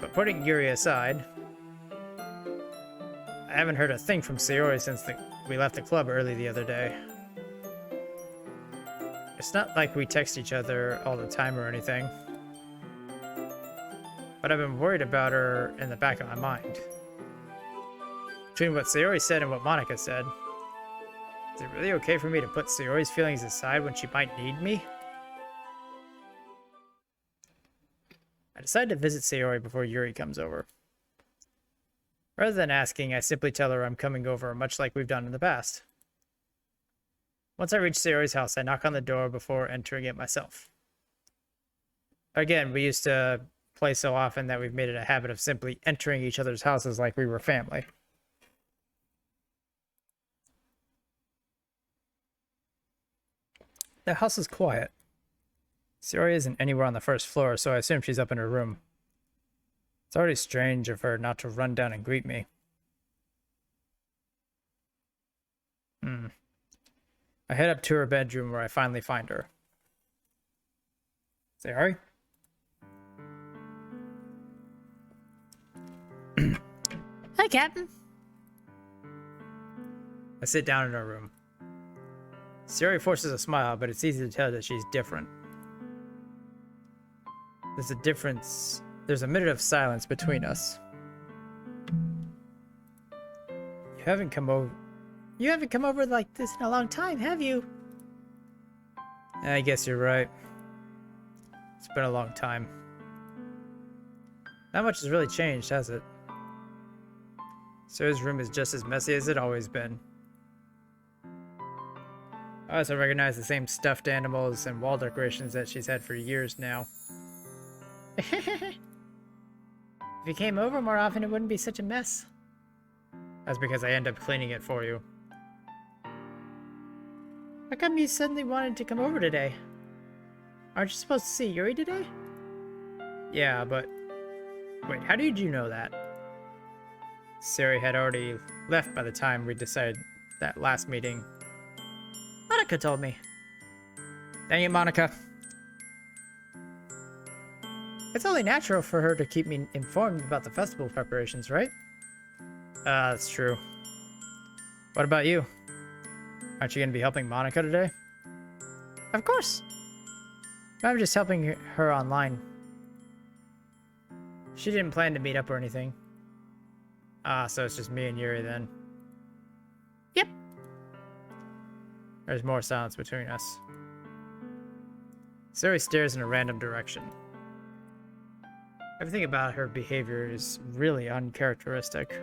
But putting Yuri aside, I haven't heard a thing from Sayori since we left the club early the other day. It's not like we text each other all the time or anything, but I've been worried about her in the back of my mind. Between what Sayori said and what Monika said, is it really okay for me to put Sayori's feelings aside when she might need me? I decide to visit Sayori before Yuri comes over. Rather than asking, I simply tell her I'm coming over, much like we've done in the past. Once I reach Sayori's house, I knock on the door before entering it myself. Again, we used to play so often that we've made it a habit of simply entering each other's houses like we were family. The house is quiet. Sayori isn't anywhere on the first floor, so I assume she's up in her room. It's already strange of her not to run down and greet me. I head up to her bedroom where I finally find her. Sayori? Hi, Captain. I sit down in her room. Sayori forces a smile, but it's easy to tell that she's different. There's a minute of silence between us. You haven't come over like this in a long time, have you? I guess you're right. It's been a long time. Not much has really changed, has it? Sayori's room is just as messy as it always been. I also recognize the same stuffed animals and wall decorations that she's had for years now. If you came over more often, it wouldn't be such a mess. That's because I end up cleaning it for you. How come you suddenly wanted to come over today? Aren't you supposed to see Yuri today? Yeah, but... Wait, how did you know that? Sayori had already left by the time we decided that last meeting. Monika told me. Dang it, Monika. It's only natural for her to keep me informed about the festival preparations, right? That's true. What about you? Aren't you going to be helping Monika today? Of course. I'm just helping her online. She didn't plan to meet up or anything. Ah, so it's just me and Yuri then. Yep. There's more silence between us. Sayori stares in a random direction. Everything about her behavior is really uncharacteristic.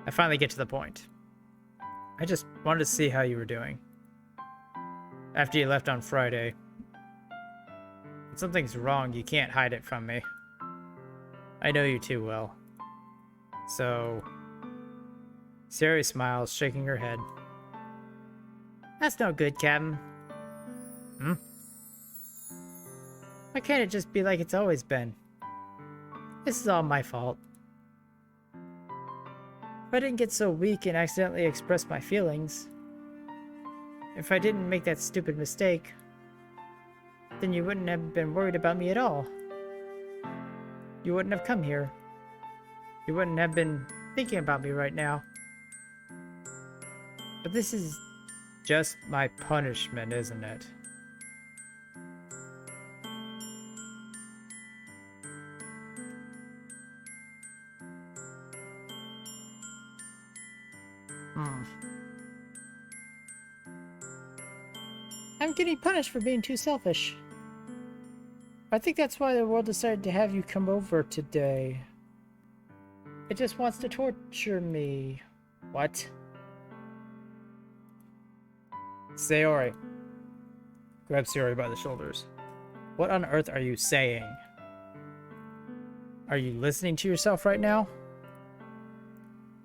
I finally get to the point. I just wanted to see how you were doing. After you left on Friday. If something's wrong, you can't hide it from me. I know you too well. So... Sayori smiles, shaking her head. That's no good, Captain. Hmm? Why can't it just be like it's always been? This is all my fault. If I didn't get so weak and accidentally express my feelings, if I didn't make that stupid mistake, then you wouldn't have been worried about me at all. You wouldn't have come here. You wouldn't have been thinking about me right now. But this is just my punishment, isn't it? I'm getting punished for being too selfish. I think that's why the world decided to have you come over today. It just wants to torture me. What? Sayori. Grab Sayori by the shoulders. What on earth are you saying? Are you listening to yourself right now?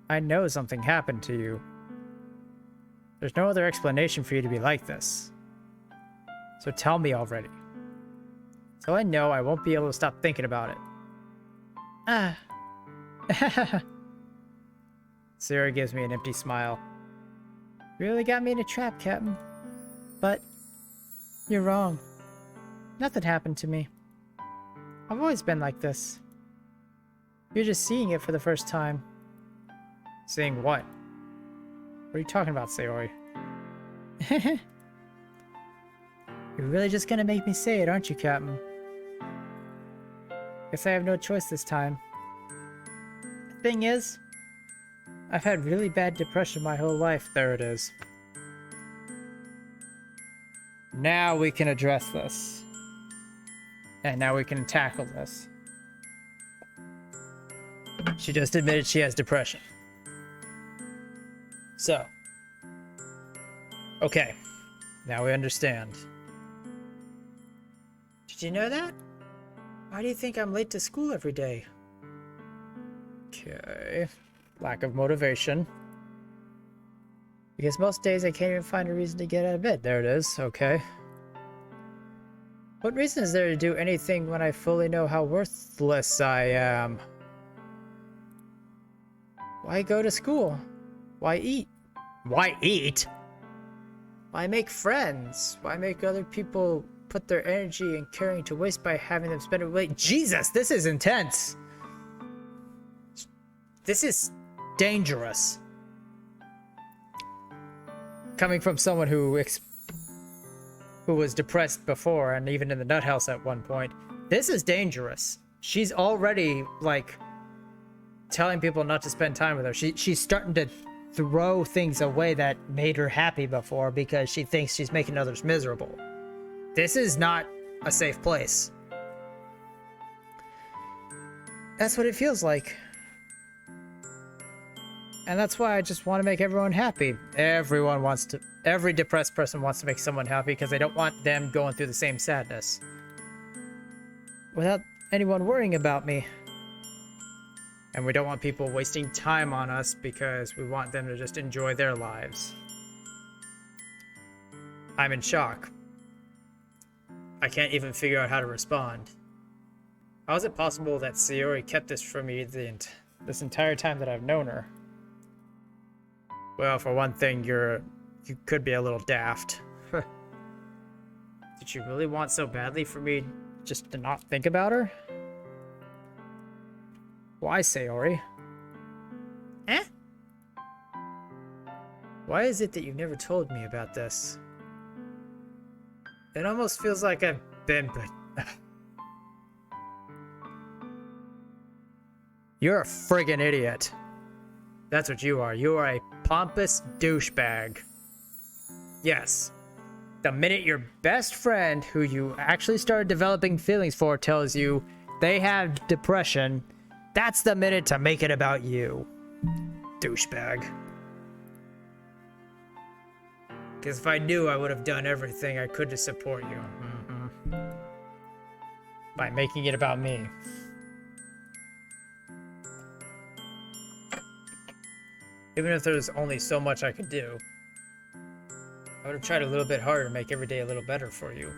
I know something happened to you. There's no other explanation for you to be like this. So tell me already. So I know I won't be able to stop thinking about it. Ah. Sayori gives me an empty smile. Really got me in a trap, Captain. But you're wrong. Nothing happened to me. I've always been like this. You're just seeing it for the first time. Seeing what? What are you talking about, Sayori? You're really just gonna make me say it, aren't you, Captain? Guess I have no choice this time. The thing is, I've had really bad depression my whole life. There it is. Now we can address this. And now we can tackle this. She just admitted she has depression. So. Okay. Now we understand. Did you know that? Why do you think I'm late to school every day? Okay. Lack of motivation. Because most days I can't even find a reason to get out of bed. There it is. Okay. What reason is there to do anything when I fully know how worthless I am? Why go to school? Why eat? Why eat? Why make friends? Why make other people put their energy and caring to waste by having them spend it with... Jesus, this is intense. This is dangerous. Coming from someone who was depressed before and even in the nut house at one point, this is dangerous. She's already like telling people not to spend time with her. She's starting to throw things away that made her happy before because she thinks she's making others miserable. This is not a safe place. That's what it feels like. And that's why I just want to make everyone happy. Every depressed person wants to make someone happy because they don't want them going through the same sadness. Without anyone worrying about me. And we don't want people wasting time on us because we want them to just enjoy their lives. I'm in shock. I can't even figure out how to respond. How is it possible that Sayori kept this from me this entire time that I've known her? Well, for one thing, you could be a little daft. Did you really want so badly for me just to not think about her? Why, Sayori? Eh? Why is it that you've never told me about this? It almost feels like I've been, but... You're a friggin' idiot. That's what you are. You are a pompous douchebag. Yes. The minute your best friend, who you actually started developing feelings for, tells you they have depression, that's the minute to make it about you. Douchebag. Because if I knew, I would have done everything I could to support you. By making it about me. Even if there was only so much I could do, I would have tried a little bit harder to make every day a little better for you.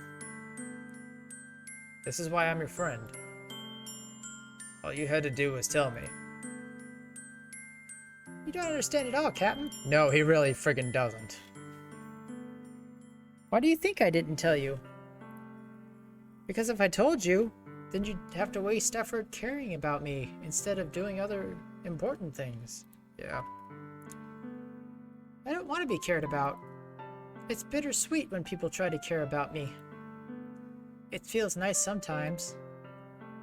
This is why I'm your friend. All you had to do was tell me. You don't understand at all, Captain. No, he really friggin' doesn't. Why do you think I didn't tell you? Because if I told you, then you'd have to waste effort caring about me instead of doing other important things. Yeah. I don't want to be cared about. It's bittersweet when people try to care about me. It feels nice sometimes,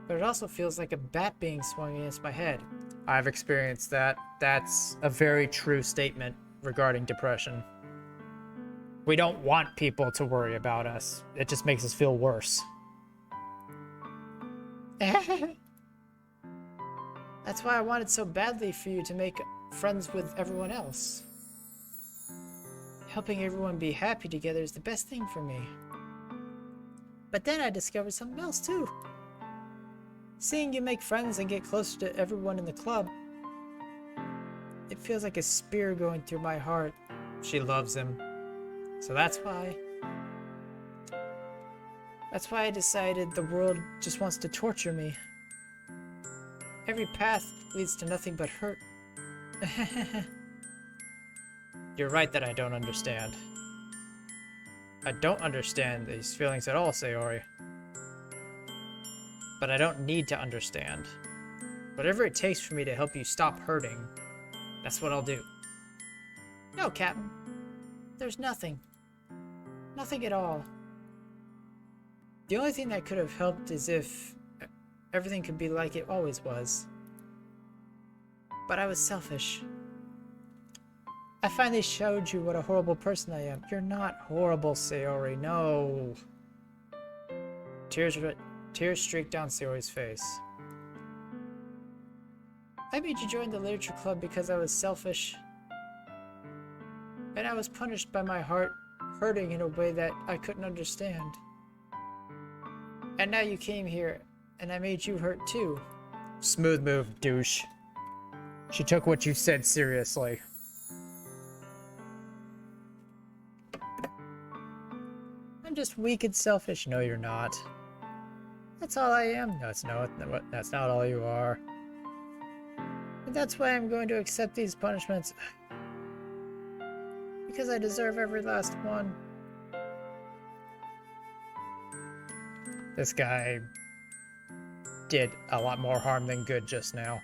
but it also feels like a bat being swung against my head. I've experienced that. That's a very true statement regarding depression. We don't want people to worry about us. It just makes us feel worse. That's why I wanted so badly for you to make friends with everyone else. Helping everyone be happy together is the best thing for me. But then I discovered something else too. Seeing you make friends and get closer to everyone in the club, it feels like a spear going through my heart. She loves him. So that's why I decided the world just wants to torture me. Every path leads to nothing but hurt. You're right that I don't understand. I don't understand these feelings at all, Sayori. But I don't need to understand. Whatever it takes for me to help you stop hurting, that's what I'll do. No, Captain. There's nothing. Nothing at all. The only thing that could have helped is if everything could be like it always was. But I was selfish. I finally showed you what a horrible person I am. You're not horrible, Sayori. No. Tears streaked down Sayori's face. I made you join the literature club because I was selfish. And I was punished by my heart hurting in a way that I couldn't understand. And now you came here, and I made you hurt too. Smooth move, douche. She took what you said seriously. I'm just weak and selfish. No, you're not. That's all I am. That's not all you are. And that's why I'm going to accept these punishments. Because I deserve every last one. This guy did a lot more harm than good just now.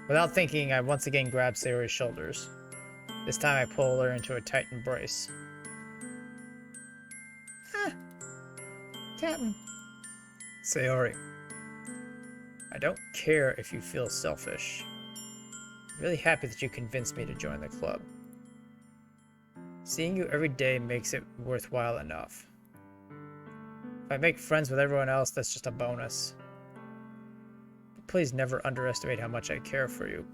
Without thinking, I once again grabbed Sayori's shoulders. This time I pulled her into a tight embrace. Ah! Captain. Sayori, I don't care if you feel selfish. I'm really happy that you convinced me to join the club. Seeing you every day makes it worthwhile enough. If I make friends with everyone else, that's just a bonus. But please never underestimate how much I care for you.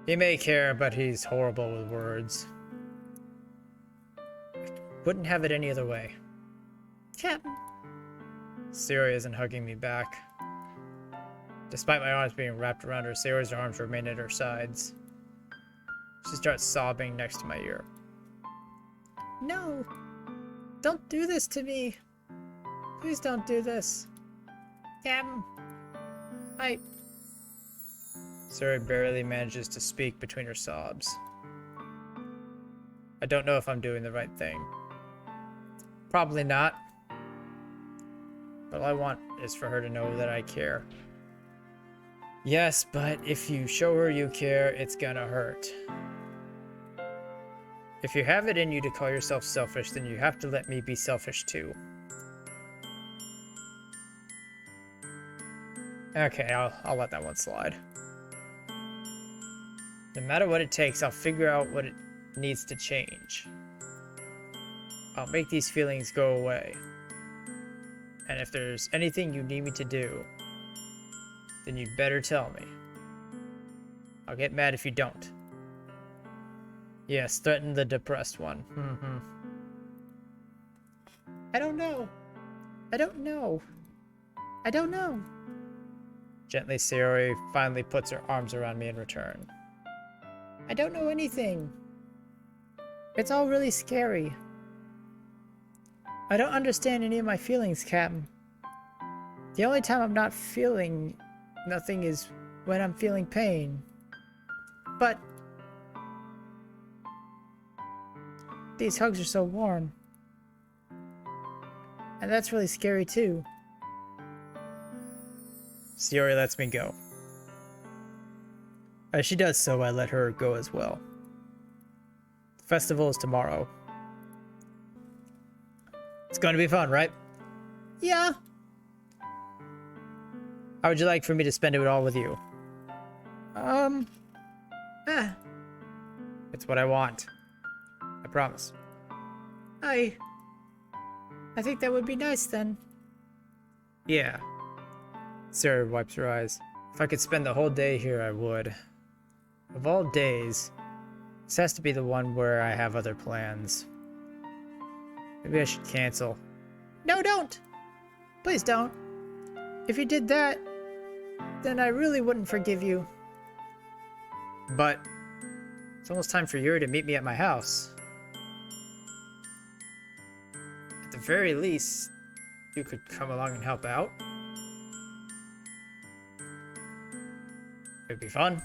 He may care, but he's horrible with words. Wouldn't have it any other way. Captain. Sayori isn't hugging me back. Despite my arms being wrapped around her, Sayori's arms remain at her sides. She starts sobbing next to my ear. No! Don't do this to me! Please don't do this. Captain. Sayori barely manages to speak between her sobs. I don't know if I'm doing the right thing. Probably not. But all I want is for her to know that I care. Yes, but if you show her you care, it's gonna hurt. If you have it in you to call yourself selfish, then you have to let me be selfish too. Okay, I'll let that one slide. No matter what it takes, I'll figure out what it needs to change. I'll make these feelings go away. And if there's anything you need me to do, then you'd better tell me. I'll get mad if you don't. Yes, threaten the depressed one. Mm-hmm. I don't know. I don't know. I don't know. Gently, Sayori finally puts her arms around me in return. I don't know anything. It's all really scary. I don't understand any of my feelings, Captain. The only time I'm not feeling nothing is when I'm feeling pain. But these hugs are so warm. And that's really scary too. Sayori lets me go. As she does so, I let her go as well. The festival is tomorrow. It's going to be fun, right? Yeah. How would you like for me to spend it all with you? It's what I want. I promise. I think that would be nice then. Yeah. Sarah wipes her eyes. If I could spend the whole day here, I would. Of all days, this has to be the one where I have other plans. Maybe I should cancel. No, don't! Please don't. If you did that, then I really wouldn't forgive you. But it's almost time for Yuri to meet me at my house. At the very least, you could come along and help out. It'd be fun.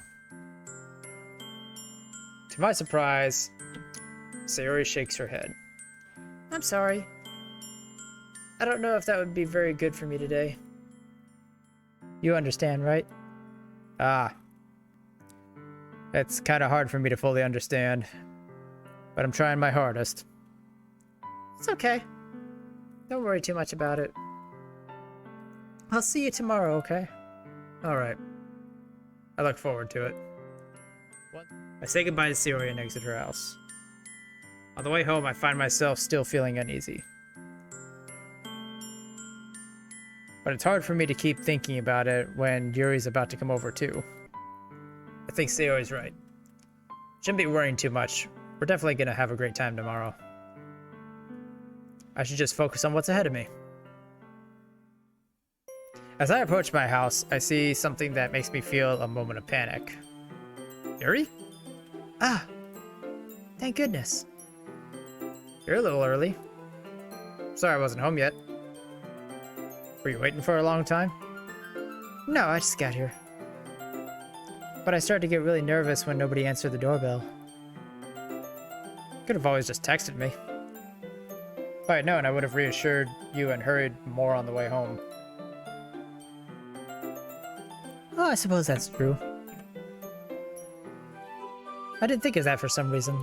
To my surprise, Sayori shakes her head. I'm sorry. I don't know if that would be very good for me today. You understand, right? Ah. It's kind of hard for me to fully understand, but I'm trying my hardest. It's okay. Don't worry too much about it. I'll see you tomorrow, okay? Alright. I look forward to it. I say goodbye to Sayori and exit her house. On the way home, I find myself still feeling uneasy. But it's hard for me to keep thinking about it when Yuri's about to come over too. I think Sayori's right. Shouldn't be worrying too much. We're definitely gonna have a great time tomorrow. I should just focus on what's ahead of me. As I approach my house, I see something that makes me feel a moment of panic. Yuri? Ah, thank goodness. You're a little early. Sorry I wasn't home yet. Were you waiting for a long time? No, I just got here. But I started to get really nervous when nobody answered the doorbell. Could have always just texted me. If I had known, I would have reassured you and hurried more on the way home. Oh, I suppose that's true. I didn't think of that for some reason.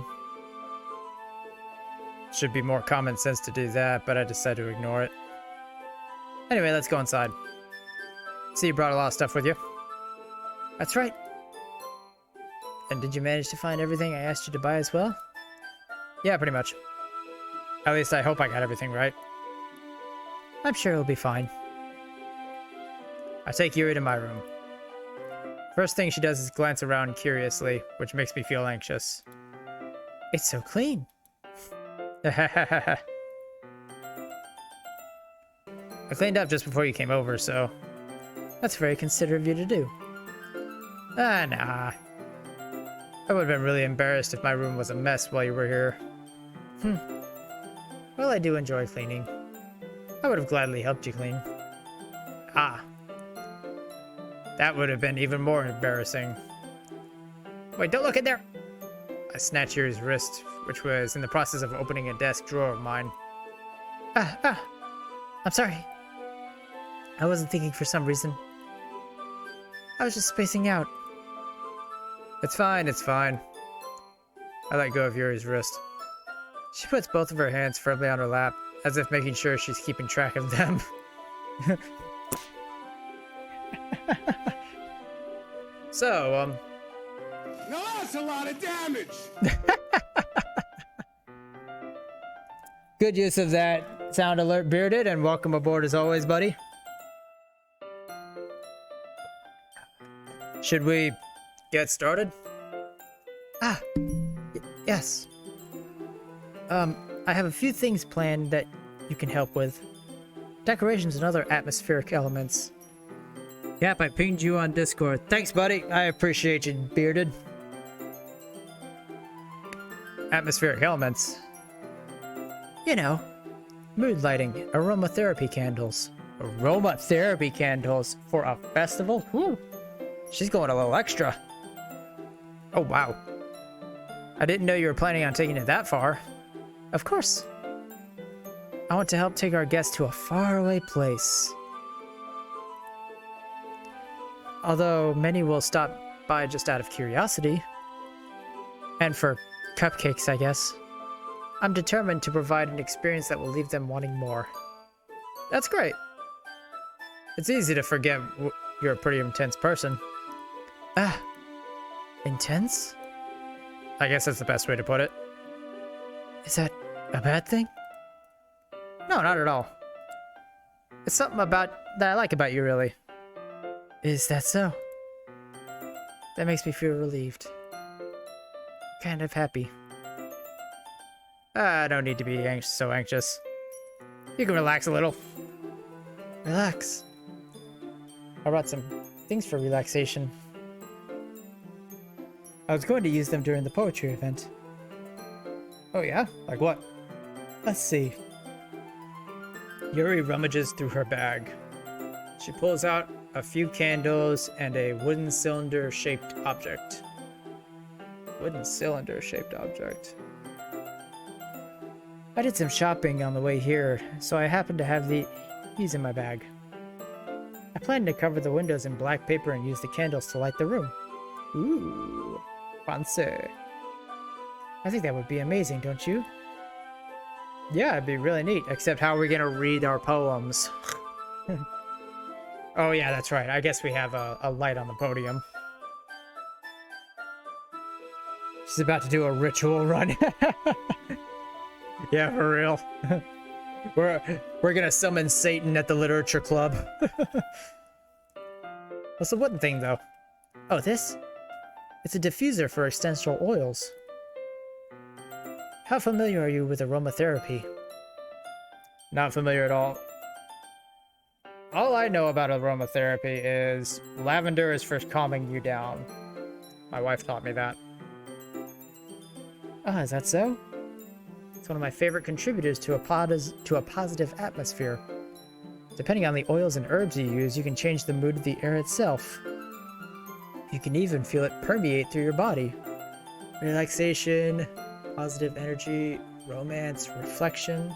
Should be more common sense to do that, but I decided to ignore it. Anyway, let's go inside. See, you brought a lot of stuff with you. That's right. And did you manage to find everything I asked you to buy as well? Yeah, pretty much. At least I hope I got everything right. I'm sure it'll be fine. I take Yuri to my room. First thing she does is glance around curiously, which makes me feel anxious. It's so clean. I cleaned up just before you came over, so... That's very considerate of you to do. Ah, nah. I would have been really embarrassed if my room was a mess while you were here. Well, I do enjoy cleaning. I would have gladly helped you clean. Ah. That would have been even more embarrassing. Wait, don't look in there! I snatched Yuri's wrist, which was in the process of opening a desk drawer of mine. I'm sorry. I wasn't thinking for some reason. I was just spacing out. It's fine, it's fine. I let go of Yuri's wrist. She puts both of her hands firmly on her lap, as if making sure she's keeping track of them. So, Now that's a lot of damage! good use of that sound alert, Bearded, and welcome aboard as always, buddy. Should we get started? Yes. I have a few things planned that you can help with. Decorations and other atmospheric elements. Yep, I pinged you on Discord. Thanks, buddy. I appreciate you, Bearded. Atmospheric elements. You know, mood lighting, aromatherapy candles. Aromatherapy candles for a festival? Whew. She's going a little extra. Oh, wow. I didn't know you were planning on taking it that far. Of course. I want to help take our guests to a faraway place. Although many will stop by just out of curiosity. And for cupcakes, I guess. I'm determined to provide an experience that will leave them wanting more. That's great. It's easy to forget you're a pretty intense person. Ah, intense? I guess that's the best way to put it. Is that a bad thing? No, not at all. It's something about that I like about you, really. Is that so? That makes me feel relieved. Kind of happy. I don't need to be so anxious. You can relax a little. Relax. I brought some things for relaxation. I was going to use them during the poetry event. Oh yeah? Like what? Let's see. Yuri rummages through her bag. She pulls out a few candles and a wooden cylinder-shaped object. Wooden cylinder-shaped object. I did some shopping on the way here, so I happened to have these in my bag. I planned to cover the windows in black paper and use the candles to light the room. Ooh, fancy. I think that would be amazing, don't you? Yeah, it'd be really neat, except how are we gonna read our poems? Oh yeah, that's right. I guess we have a light on the podium. She's about to do a ritual run. Yeah, for real. We're gonna summon Satan at the literature club. What's the wooden thing, though? Oh, this? It's a diffuser for essential oils. How familiar are you with aromatherapy? Not familiar at all. All I know about aromatherapy is lavender is for calming you down. My wife taught me that. Ah, is that so? It's one of my favorite contributors to a positive atmosphere. Depending on the oils and herbs you use, you can change the mood of the air itself. You can even feel it permeate through your body. Relaxation, positive energy, romance, reflection.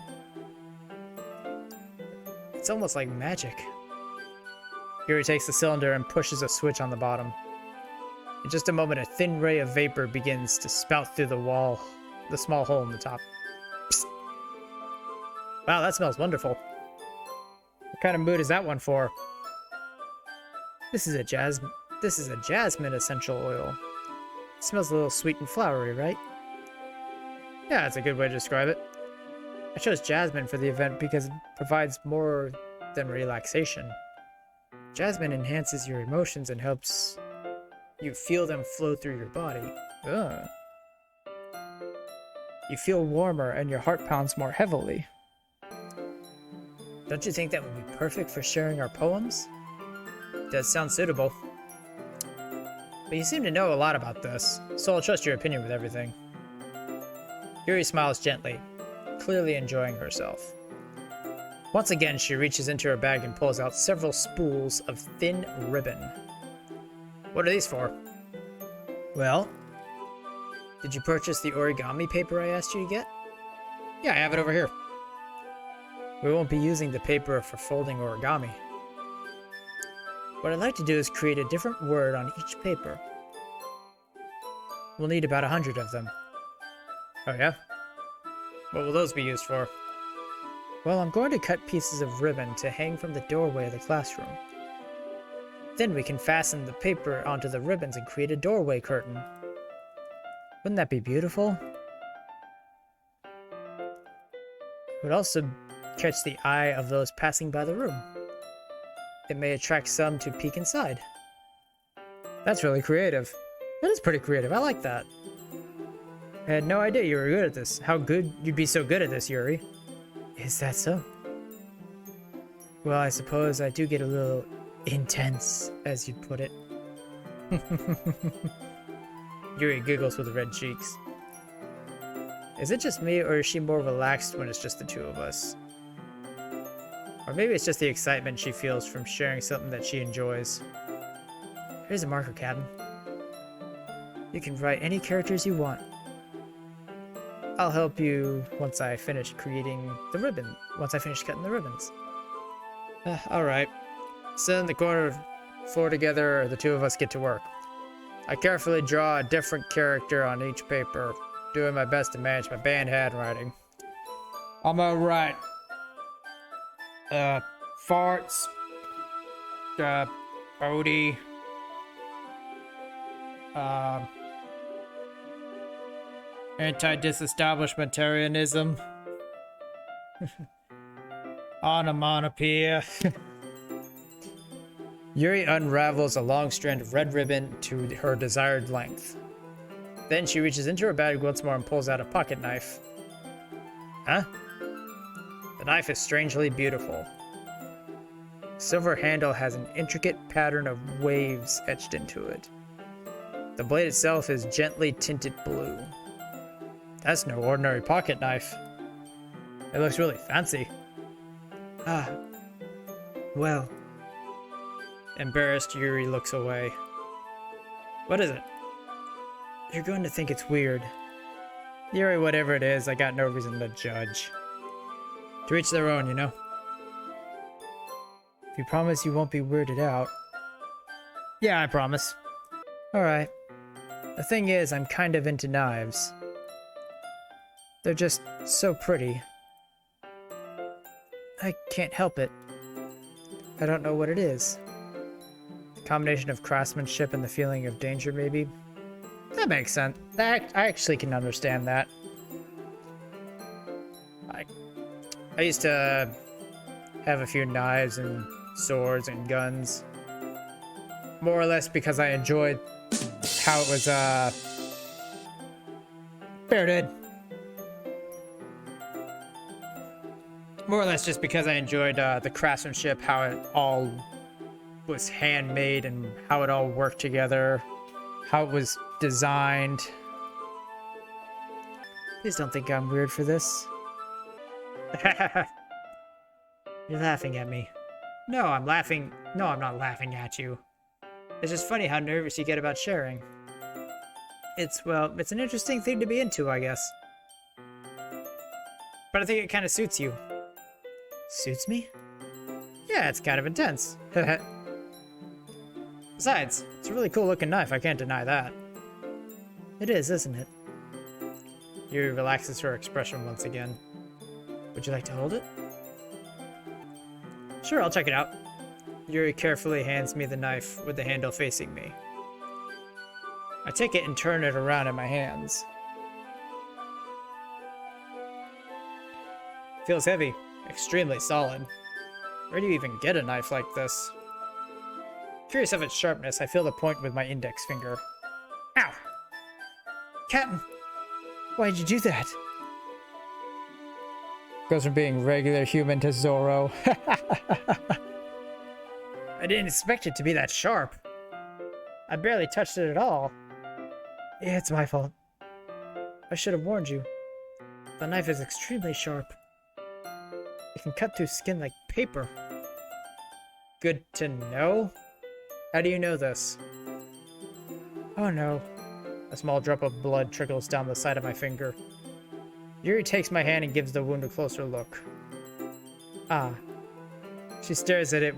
It's almost like magic. Yuri takes the cylinder and pushes a switch on the bottom. In just a moment, a thin ray of vapor begins to spout through the small hole in the top. Psst. Wow, that smells wonderful. What kind of mood is that one for? This is a jasmine essential oil. It smells a little sweet and flowery, right? Yeah, that's a good way to describe it. I chose jasmine for the event because it provides more than relaxation. Jasmine enhances your emotions and helps you feel them flow through your body. Ugh. You feel warmer and your heart pounds more heavily. Don't you think that would be perfect for sharing our poems? Does sound suitable. But you seem to know a lot about this, so I'll trust your opinion with everything. Yuri smiles gently, clearly enjoying herself. Once again, she reaches into her bag and pulls out several spools of thin ribbon. What are these for? Well, did you purchase the origami paper I asked you to get? Yeah, I have it over here. We won't be using the paper for folding origami. What I'd like to do is create a different word on each paper. We'll need about 100 of them. Oh yeah? What will those be used for? Well, I'm going to cut pieces of ribbon to hang from the doorway of the classroom. Then we can fasten the paper onto the ribbons and create a doorway curtain. Wouldn't that be beautiful? It would also catch the eye of those passing by the room. It may attract some to peek inside. That's really creative. That is pretty creative. I like that. I had no idea you were good at this. How good you'd be so good at this, Yuri. Is that so? Well, I suppose I do get a little intense, as you'd put it. Yuri giggles with red cheeks. Is it just me, or is she more relaxed when it's just the two of us? Or maybe it's just the excitement she feels from sharing something that she enjoys. Here's a marker, Captain. You can write any characters you want. I'll help you once I finish creating the ribbon. Once I finish cutting the ribbons. Alright. Sit in the corner of the floor together, or the two of us get to work. I carefully draw a different character on each paper, doing my best to manage my band handwriting. I'm gonna write farts, Odie, anti-disestablishmentarianism, onomatopoeia. Yuri unravels a long strand of red ribbon to her desired length. Then she reaches into her bag once more and pulls out a pocket knife. Huh? The knife is strangely beautiful. The silver handle has an intricate pattern of waves etched into it. The blade itself is gently tinted blue. That's no ordinary pocket knife. It looks really fancy. Ah. Well. Embarrassed, Yuri looks away. What is it? You're going to think it's weird. Yuri, whatever it is, I got no reason to judge. To each their own, you know? If you promise you won't be weirded out. Yeah, I promise. Alright. The thing is, I'm kind of into knives. They're just so pretty. I can't help it. I don't know what it is. A combination of craftsmanship and the feeling of danger, maybe? That makes sense. I actually can understand that. I used to have a few knives and swords and guns. More or less because I enjoyed how it was, Fair, more or less just because I enjoyed the craftsmanship, how it all was handmade and how it all worked together, how it was designed. Please don't think I'm weird for this. You're laughing at me. No, I'm laughing. No, I'm not laughing at you. It's just funny how nervous you get about sharing. It's an interesting thing to be into, I guess. But I think it kind of suits you. Suits me? Yeah, it's kind of intense. Besides, it's a really cool looking knife, I can't deny that. It is, isn't it? Yuri relaxes her expression once again. Would you like to hold it? Sure, I'll check it out. Yuri carefully hands me the knife with the handle facing me. I take it and turn it around in my hands. Feels heavy, extremely solid. Where do you even get a knife like this? Curious of its sharpness, I feel the point with my index finger. Ow! Captain! Why'd you do that? Goes from being regular human to Zorro. I didn't expect it to be that sharp. I barely touched it at all. Yeah, it's my fault. I should have warned you. The knife is extremely sharp. It can cut through skin like paper. Good to know? How do you know this? Oh no. A small drop of blood trickles down the side of my finger. Yuri takes my hand and gives the wound a closer look. Ah. She stares at it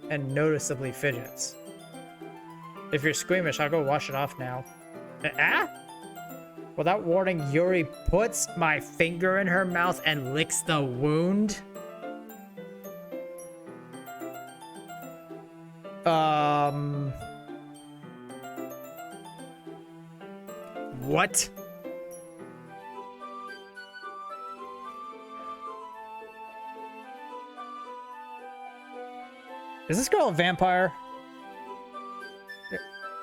and noticeably fidgets. If you're squeamish, I'll go wash it off now. Ah? Without warning, Yuri puts my finger in her mouth and licks the wound. What? Is this girl a vampire?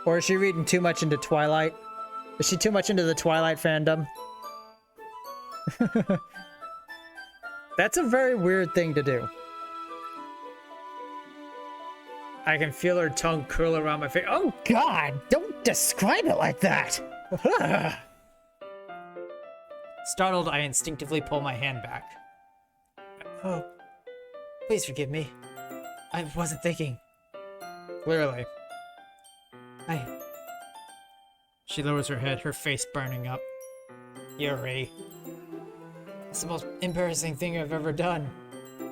Or is she reading too much into Twilight? Is she too much into the Twilight fandom? That's a very weird thing to do. I can feel her tongue curl around my face. Oh God, don't describe it like that. Startled, I instinctively pull my hand back. Oh, please forgive me. I wasn't thinking. Clearly. I... She lowers her head, her face burning up. Yuri. It's the most embarrassing thing I've ever done.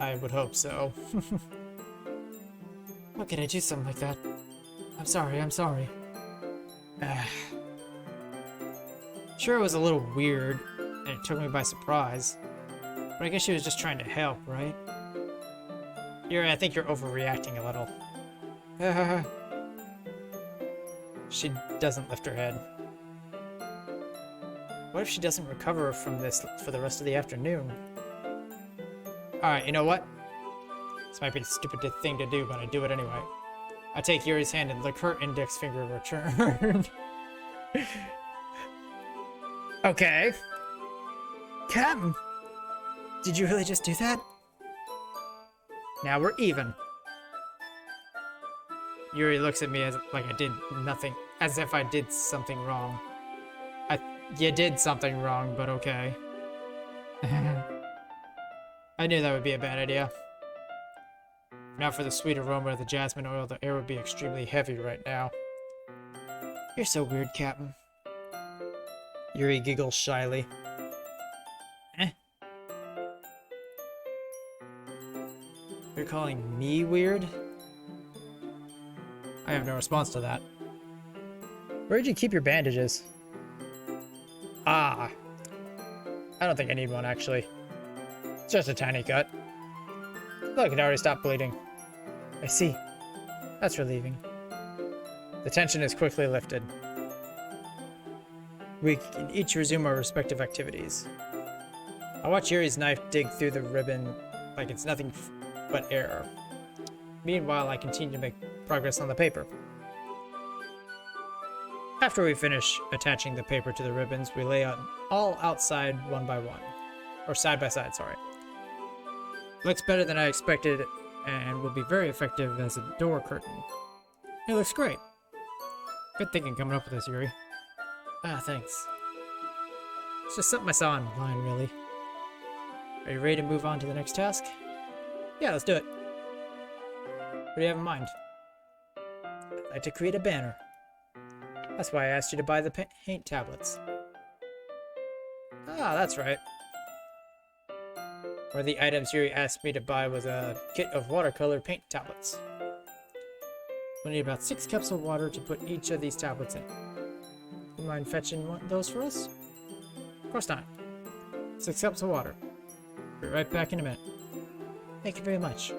I would hope so. How could I do something like that? I'm sorry, I'm sorry. Sure, it was a little weird, and it took me by surprise. But I guess she was just trying to help, right? Yuri, I think you're overreacting a little. She doesn't lift her head. What if she doesn't recover from this for the rest of the afternoon? Alright, you know what? This might be a stupid thing to do, but I do it anyway. I take Yuri's hand and lick her index finger in return. Okay. Captain! Did you really just do that? Now we're even. Yuri looks at me as like I did nothing, as if I did something wrong. You did something wrong, but okay. I knew that would be a bad idea. Now for the sweet aroma of the jasmine oil, the air would be extremely heavy right now. You're so weird, Captain. Yuri giggles shyly. You're calling me weird? I have no response to that. Where'd you keep your bandages? Ah. I don't think I need one, actually. It's just a tiny cut. Look, it already stopped bleeding. I see. That's relieving. The tension is quickly lifted. We can each resume our respective activities. I watch Yuri's knife dig through the ribbon like it's nothing but air. Meanwhile, I continue to make progress on the paper. After we finish attaching the paper to the ribbons, we lay out all outside one by one. Or side by side, sorry. Looks better than I expected and will be very effective as a door curtain. It looks great. Good thinking coming up with this, Yuri. Ah, thanks. It's just something I saw online, really. Are you ready to move on to the next task? Yeah, let's do it. What do you have in mind? I'd like to create a banner. That's why I asked you to buy the paint tablets. Ah, that's right. One of the items Yuri asked me to buy was a kit of watercolor paint tablets. We'll need about 6 cups of water to put each of these tablets in. You mind fetching those for us? Of course not. 6 cups of water. Be right back in a minute. Thank you very much.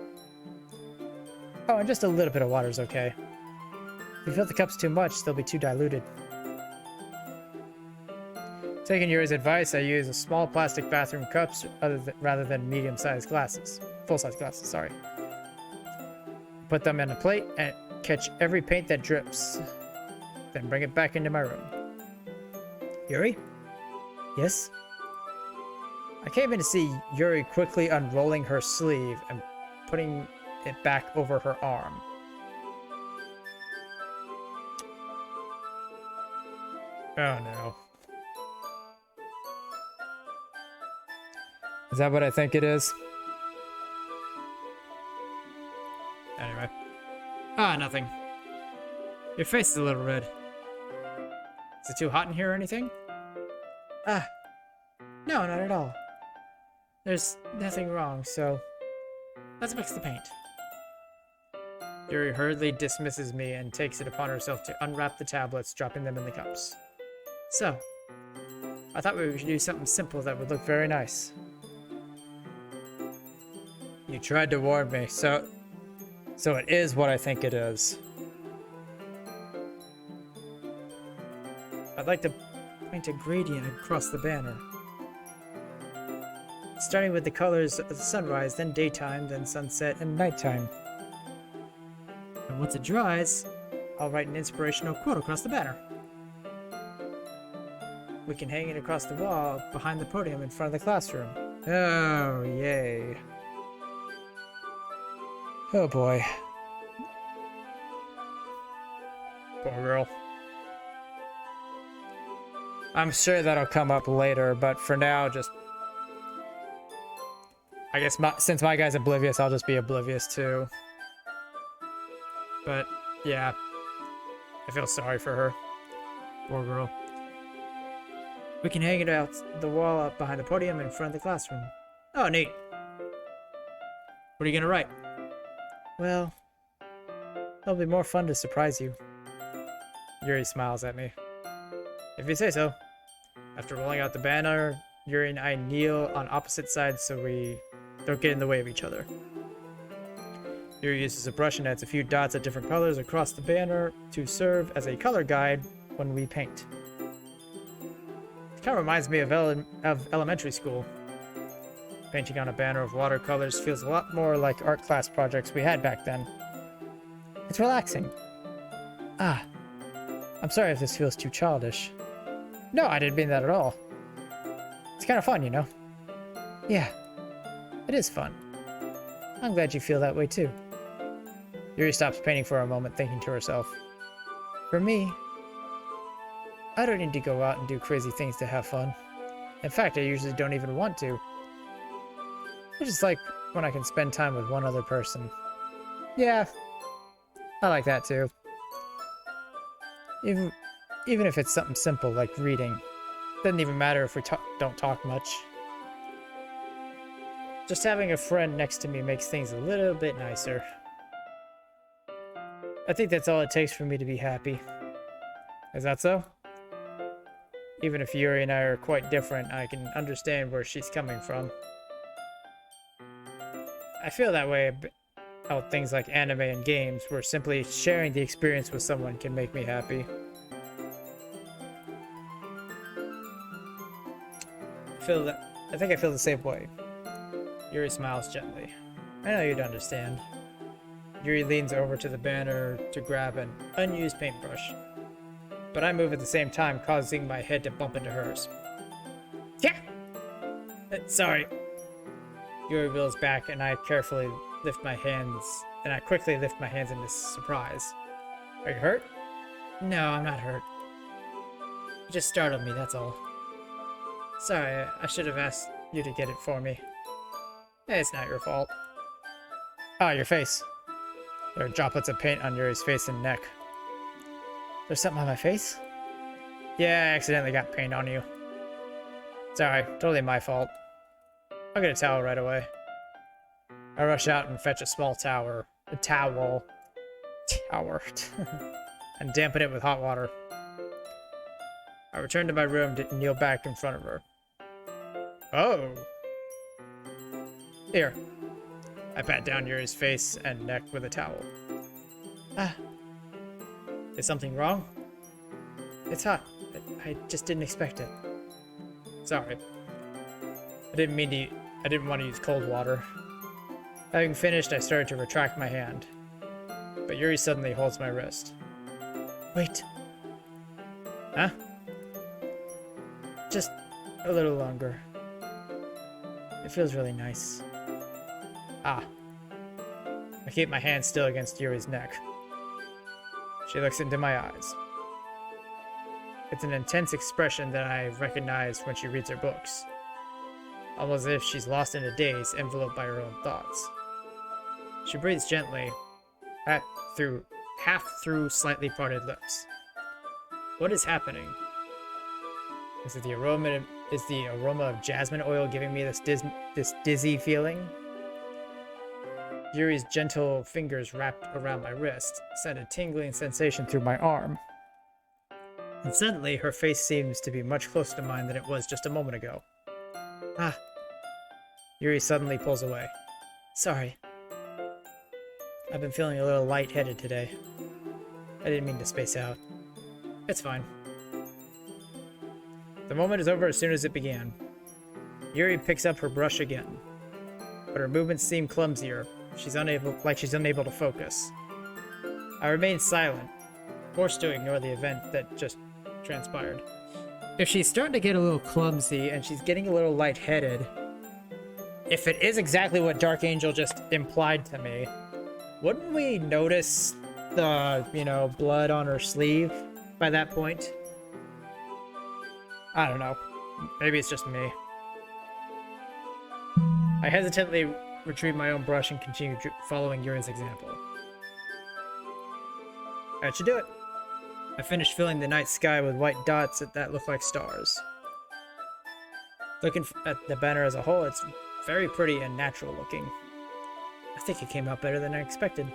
Oh, and just a little bit of water is okay. If you fill the cups too much, they'll be too diluted. Taking Yuri's advice, I use a small plastic bathroom cups rather than medium-sized glasses. Full-size glasses, sorry. Put them in a plate and catch every paint that drips. Then bring it back into my room. Yuri? Yes? I came in to see Yuri quickly unrolling her sleeve and putting it back over her arm. Oh no. Is that what I think it is? Anyway. Ah, nothing. Your face is a little red. Is it too hot in here or anything? Ah, no, not at all. There's nothing wrong, so Let's mix the paint. Yuri hurriedly dismisses me and takes it upon herself to unwrap the tablets, dropping them in the cups. So, I thought we should do something simple that would look very nice. You tried to warn me, so it is what I think it is. I'd like to paint a gradient across the banner. Starting with the colors of the sunrise, then daytime, then sunset, and nighttime. And once it dries, I'll write an inspirational quote across the banner. We can hang it across the wall behind the podium in front of the classroom. Oh, yay. Oh boy. Poor girl. I'm sure that'll come up later, but for now, just... I guess since my guy's oblivious, I'll just be oblivious too. But, yeah. I feel sorry for her. Poor girl. We can hang it out the wall up behind the podium in front of the classroom. Oh, neat. What are you gonna write? Well, it'll be more fun to surprise you. Yuri smiles at me. If you say so. After rolling out the banner, Yuri and I kneel on opposite sides so we don't get in the way of each other. Yuri uses a brush and adds a few dots of different colors across the banner to serve as a color guide when we paint. It kind of reminds me of elementary school. Painting on a banner of watercolors feels a lot more like art class projects we had back then. It's relaxing. Ah, I'm sorry if this feels too childish. No, I didn't mean that at all. It's kind of fun, you know? Yeah, it is fun. I'm glad you feel that way too. Yuri stops painting for a moment, thinking to herself. For me, I don't need to go out and do crazy things to have fun. In fact, I usually don't even want to. It's just like when I can spend time with one other person. Yeah, I like that too. Even if it's something simple like reading. Doesn't even matter if we don't talk much. Just having a friend next to me makes things a little bit nicer. I think that's all it takes for me to be happy. Is that so? Even if Yuri and I are quite different, I can understand where she's coming from. I feel that way about things like anime and games, where simply sharing the experience with someone can make me happy. I think I feel the same way. Yuri smiles gently. I know you'd understand. Yuri leans over to the banner to grab an unused paintbrush. But I move at the same time, causing my head to bump into hers. Yeah! Sorry. Yuri wheels back and I quickly lift my hands in this surprise. Are you hurt? No, I'm not hurt. You just startled me, that's all. Sorry, I should have asked you to get it for me. Hey, it's not your fault. Ah, your face. There are droplets of paint on Yuri's face and neck. There's something on my face? Yeah, I accidentally got paint on you. Sorry, totally my fault. I'll get a towel right away. I rush out and fetch a small towel, and dampen it with hot water. I return to my room to kneel back in front of her. Oh! Here. I pat down Yuri's face and neck with a towel. Ah. Is something wrong? It's hot. I just didn't expect it. Sorry. I didn't want to use cold water. Having finished, I started to retract my hand. But Yuri suddenly holds my wrist. Wait. Huh? Just a little longer. It feels really nice. Ah. I keep my hand still against Yuri's neck. She looks into my eyes. It's an intense expression that I recognize when she reads her books. Almost as if she's lost in a daze, enveloped by her own thoughts. She breathes gently, half through slightly parted lips. What is happening? Is the aroma of jasmine oil giving me this dizzy feeling? Yuri's gentle fingers wrapped around my wrist sent a tingling sensation through my arm. And suddenly, her face seems to be much closer to mine than it was just a moment ago. Ah. Yuri suddenly pulls away. Sorry. I've been feeling a little lightheaded today. I didn't mean to space out. It's fine. The moment is over as soon as it began. Yuri picks up her brush again, but her movements seem clumsier. She's unable to focus. I remain silent, forced to ignore the event that just transpired. if she's starting to get a little clumsy and she's getting a little lightheaded, if it is exactly what Dark Angel just implied to me, wouldn't we notice the, you know, blood on her sleeve by that point? I don't know. Maybe it's just me. I hesitantly retrieve my own brush and continue following Yuri's example. That should do it. I finished filling the night sky with white dots that look like stars. Looking at the banner as a whole, it's very pretty and natural looking. I think it came out better than I expected.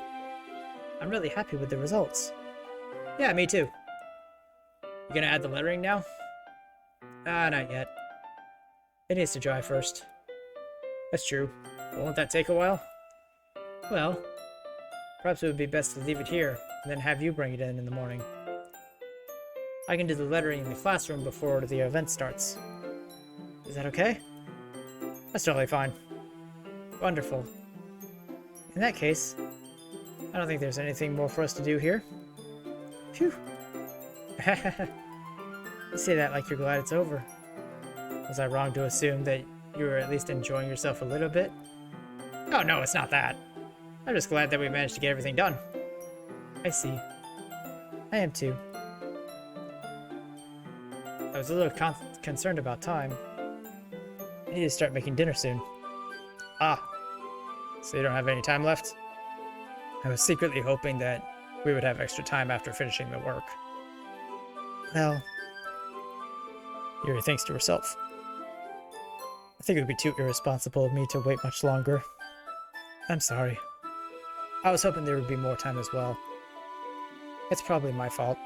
I'm really happy with the results. Yeah, me too. You gonna add the lettering now? Not yet. It needs to dry first. That's true. Won't that take a while? Well, perhaps it would be best to leave it here, and then have you bring it in the morning. I can do the lettering in the classroom before the event starts. Is that okay? That's totally fine. Wonderful. In that case, I don't think there's anything more for us to do here. Phew. You say that like you're glad it's over. Was I wrong to assume that you were at least enjoying yourself a little bit? Oh no, it's not that. I'm just glad that we managed to get everything done. I see. I am too. I was a little concerned about time. I need to start making dinner soon. Ah, so you don't have any time left? I was secretly hoping that we would have extra time after finishing the work. Well, Yuri thinks to herself. I think it would be too irresponsible of me to wait much longer. I'm sorry. I was hoping there would be more time as well. It's probably my fault.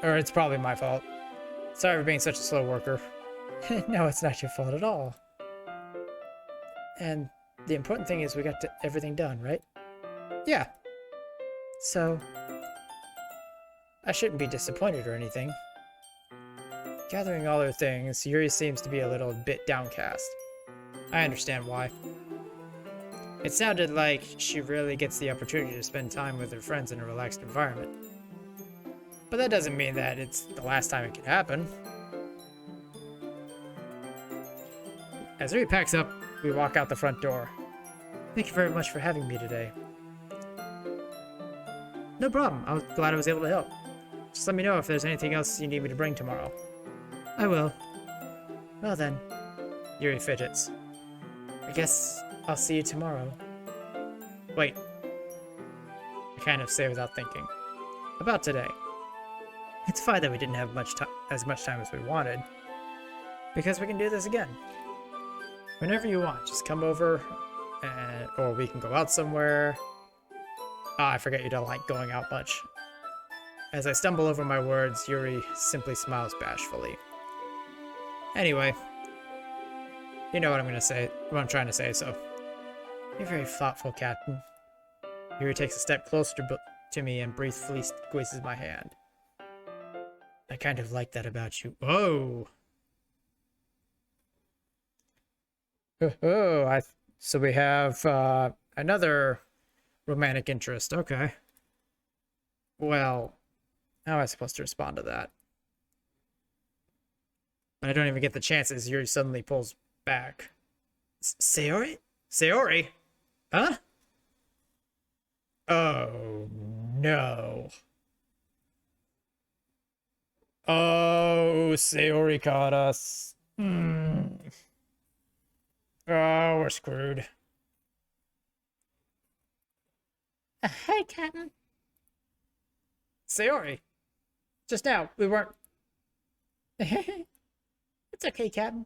It's probably my fault. Sorry for being such a slow worker. No, it's not your fault at all. And the important thing is we got everything done, right? Yeah. So, I shouldn't be disappointed or anything. Gathering all her things, Yuri seems to be a little bit downcast. I understand why. It sounded like she really gets the opportunity to spend time with her friends in a relaxed environment. But that doesn't mean that it's the last time it could happen. As Yuri packs up, we walk out the front door. Thank you very much for having me today. No problem. I was glad I was able to help. Just let me know if there's anything else you need me to bring tomorrow. I will. Well then. Yuri fidgets. I guess I'll see you tomorrow. Wait. I kind of say without thinking. About today. It's fine that we didn't have as much time as we wanted. Because we can do this again. Whenever you want, just come over, or we can go out somewhere. Ah, I forget you don't like going out much. As I stumble over my words, Yuri simply smiles bashfully. Anyway, you know what what I'm trying to say, so. You're very thoughtful, Captain. Yuri takes a step closer to me and briefly squeezes my hand. I kind of like that about you. Whoa! Oh, so we have another romantic interest. Okay. Well, how am I supposed to respond to that? I don't even get the chances. Yuri suddenly pulls back. Sayori? Sayori? Huh? Oh, no. Oh, Sayori caught us. Oh, we're screwed. Hey, Captain. Sayori. Just now, we weren't... It's okay, Captain.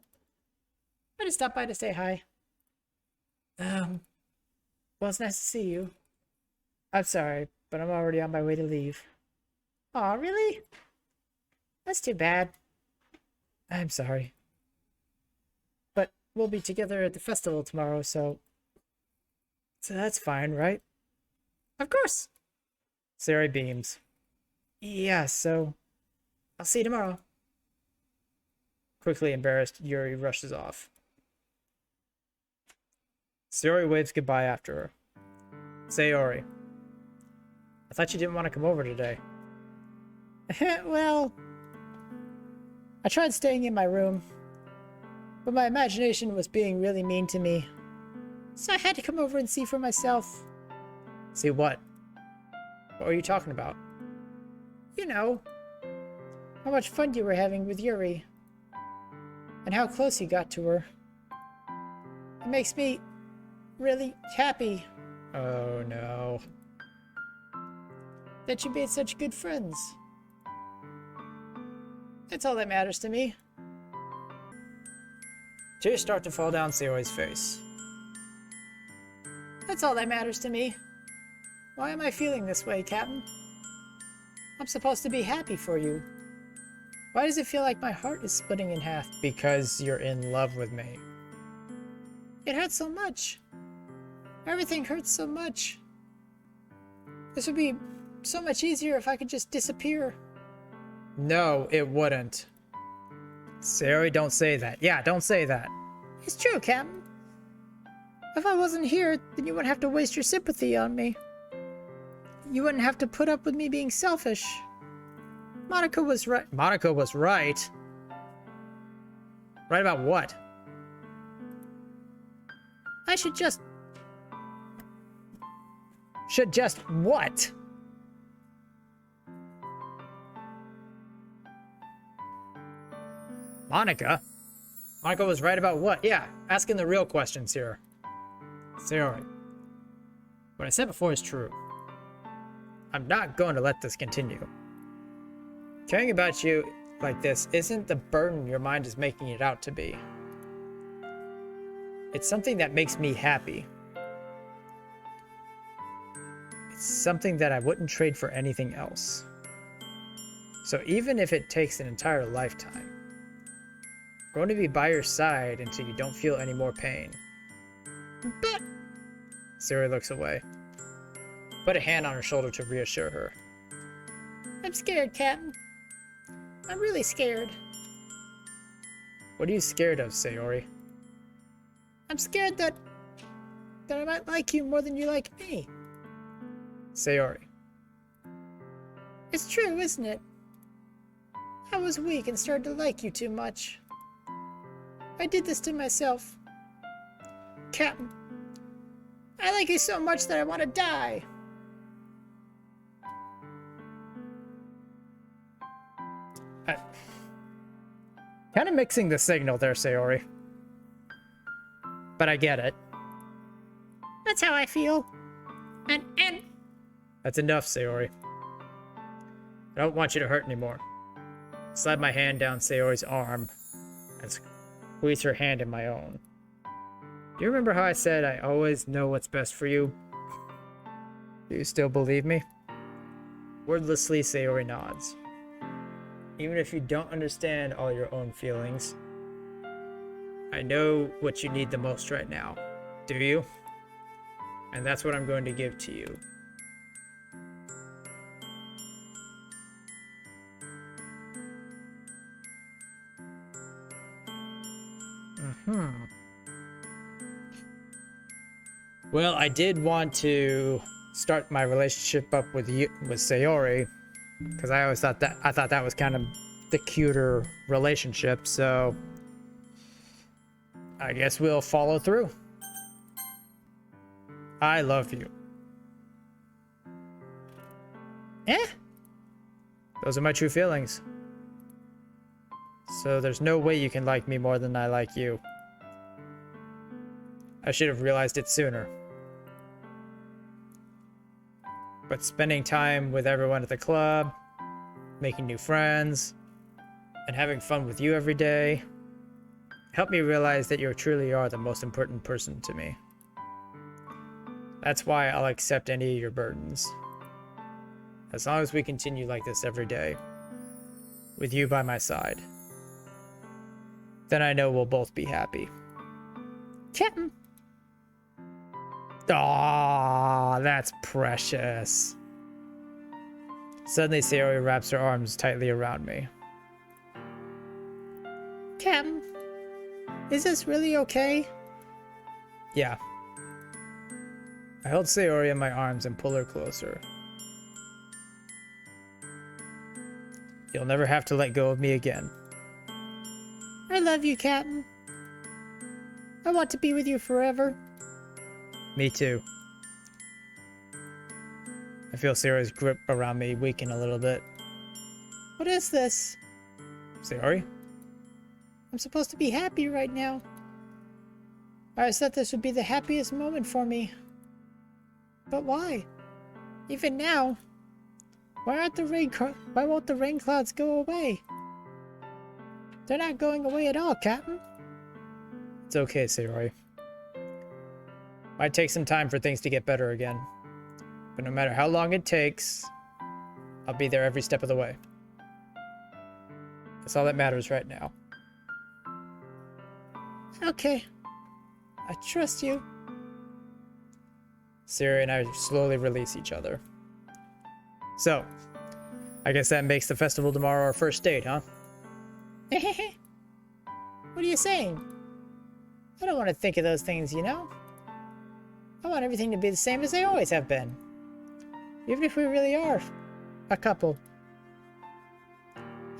I just stopped by to say hi. Well, it's nice to see you. I'm sorry, but I'm already on my way to leave. Aw, really? That's too bad. I'm sorry. But we'll be together at the festival tomorrow, so that's fine, right? Of course. Sayori beams. Yeah, so I'll see you tomorrow. Quickly embarrassed, Yuri rushes off. Sayori waves goodbye after her. Sayori. I thought you didn't want to come over today. Well, I tried staying in my room, but my imagination was being really mean to me. So I had to come over and see for myself. See what? What are you talking about? You know, how much fun you were having with Yuri, and how close you got to her. It makes me really happy Oh no. that you made such good friends. That's all that matters to me. Tears start to fall down Sayori's face. That's all that matters to me. Why am I feeling this way, Captain? I'm supposed to be happy for you. Why does it feel like my heart is splitting in half? Because you're in love with me. It hurts so much. Everything hurts so much. This would be so much easier if I could just disappear. No, it wouldn't. Sayori, don't say that. Yeah, don't say that. It's true, Captain. If I wasn't here, then you wouldn't have to waste your sympathy on me. You wouldn't have to put up with me being selfish. Monica was right. Monica was right. Right about what? I should just... Should just what? Monica? Monica was right about what? Yeah, asking the real questions here. Sayori, what I said before is true. I'm not going to let this continue. Caring about you like this isn't the burden your mind is making it out to be. It's something that makes me happy. It's something that I wouldn't trade for anything else. So even if it takes an entire lifetime, I'm going to be by your side until you don't feel any more pain. But... Sayori looks away. Put a hand on her shoulder to reassure her. I'm scared, Captain. I'm really scared. What are you scared of, Sayori? I'm scared that I might like you more than you like me. Sayori. It's true, isn't it? I was weak and started to like you too much. I did this to myself. Captain, I like you so much that I want to die. Kind of mixing the signal there, Sayori. But I get it. That's how I feel. And That's enough, Sayori. I don't want you to hurt anymore. Slide my hand down Sayori's arm and squeeze her hand in my own. Do you remember how I said I always know what's best for you? Do you still believe me? Wordlessly, Sayori nods. Even if you don't understand all your own feelings, I know what you need the most right now. Do you? And that's what I'm going to give to you. Well, I did want to start my relationship up with Sayori, because I always thought that was kind of the cuter relationship, so I guess we'll follow through. I love you. eh? Those are my true feelings. So there's no way you can like me more than I like you. I should have realized it sooner. But spending time with everyone at the club, making new friends, and having fun with you every day helped me realize that you truly are the most important person to me. That's why I'll accept any of your burdens. As long as we continue like this every day, with you by my side, then I know we'll both be happy. Captain, Aw, that's precious. Suddenly, Sayori wraps her arms tightly around me. Captain, is this really okay? Yeah. I hold Sayori in my arms and pull her closer. You'll never have to let go of me again. love you, Captain. I want to be with you forever. Me too. I feel Sayori's grip around me weaken a little bit. What is this? Sayori? I'm supposed to be happy right now. I thought this would be the happiest moment for me. But why? Even now, why won't the rain clouds go away? They're not going away at all, Captain. It's okay, Sayori. Might take some time for things to get better again. But no matter how long it takes, I'll be there every step of the way. That's all that matters right now. Okay. I trust you. Sayori and I slowly release each other. So, I guess that makes the festival tomorrow our first date, huh? What are you saying? I don't want to think of those things, you know? I want everything to be the same as they always have been. Even if we really are a couple.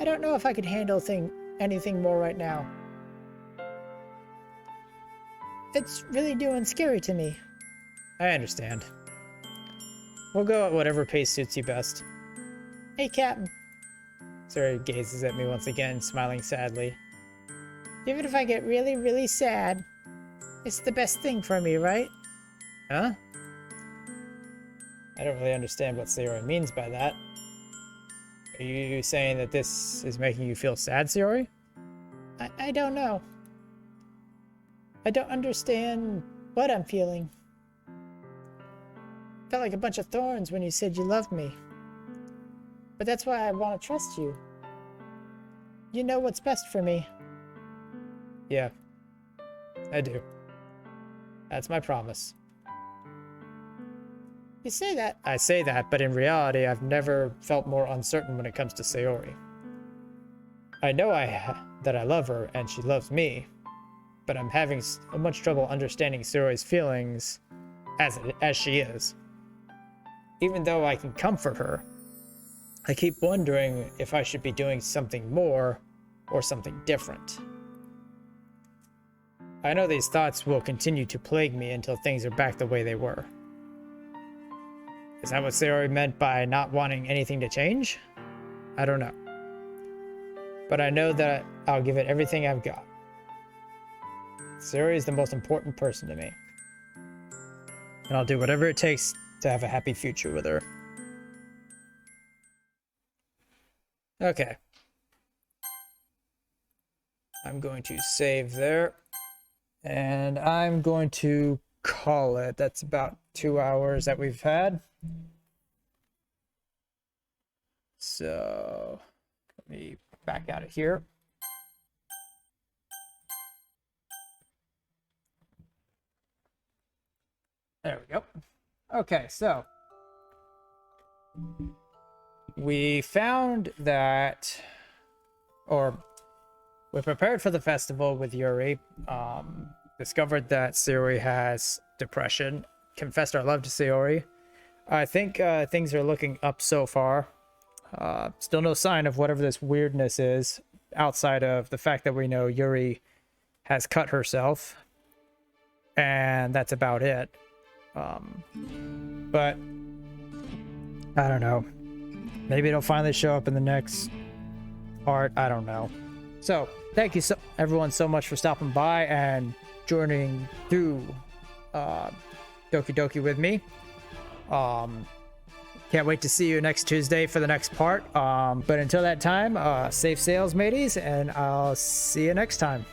I don't know if I could handle anything more right now. It's really doing scary to me. I understand. We'll go at whatever pace suits you best. Hey, Captain. Sayori gazes at me once again, smiling sadly. Even if I get really, really sad, it's the best thing for me, right? Huh? I don't really understand what Sayori means by that. Are you saying that this is making you feel sad, Sayori? I don't know. I don't understand what I'm feeling. Felt like a bunch of thorns when you said you loved me. But that's why I want to trust you. You know what's best for me. Yeah, I do. That's my promise. You say that. I say that, but in reality, I've never felt more uncertain when it comes to Sayori. I know that I love her and she loves me, but I'm having so much trouble understanding Sayori's feelings as she is. Even though I can comfort her, I keep wondering if I should be doing something more or something different. I know these thoughts will continue to plague me until things are back the way they were. Is that what Sayori meant by not wanting anything to change? I don't know. But I know that I'll give it everything I've got. Sayori is the most important person to me. And I'll do whatever it takes to have a happy future with her. Okay. I'm going to save there. And I'm going to call it. That's about 2 hours that we've had. So let me back out of here. There we go. Okay, so we found that, or we prepared for the festival with Yuri, discovered that Sayori has depression, confessed our love to Sayori. I think things are looking up so far. Still no sign of whatever this weirdness is, outside of the fact that we know Yuri has cut herself, and that's about it. But I don't know. Maybe it'll finally show up in the next part. I don't know. So thank you everyone so much for stopping by and joining through Doki Doki with me. Can't wait to see you next Tuesday for the next part. But until that time, safe sails, mateys, and I'll see you next time.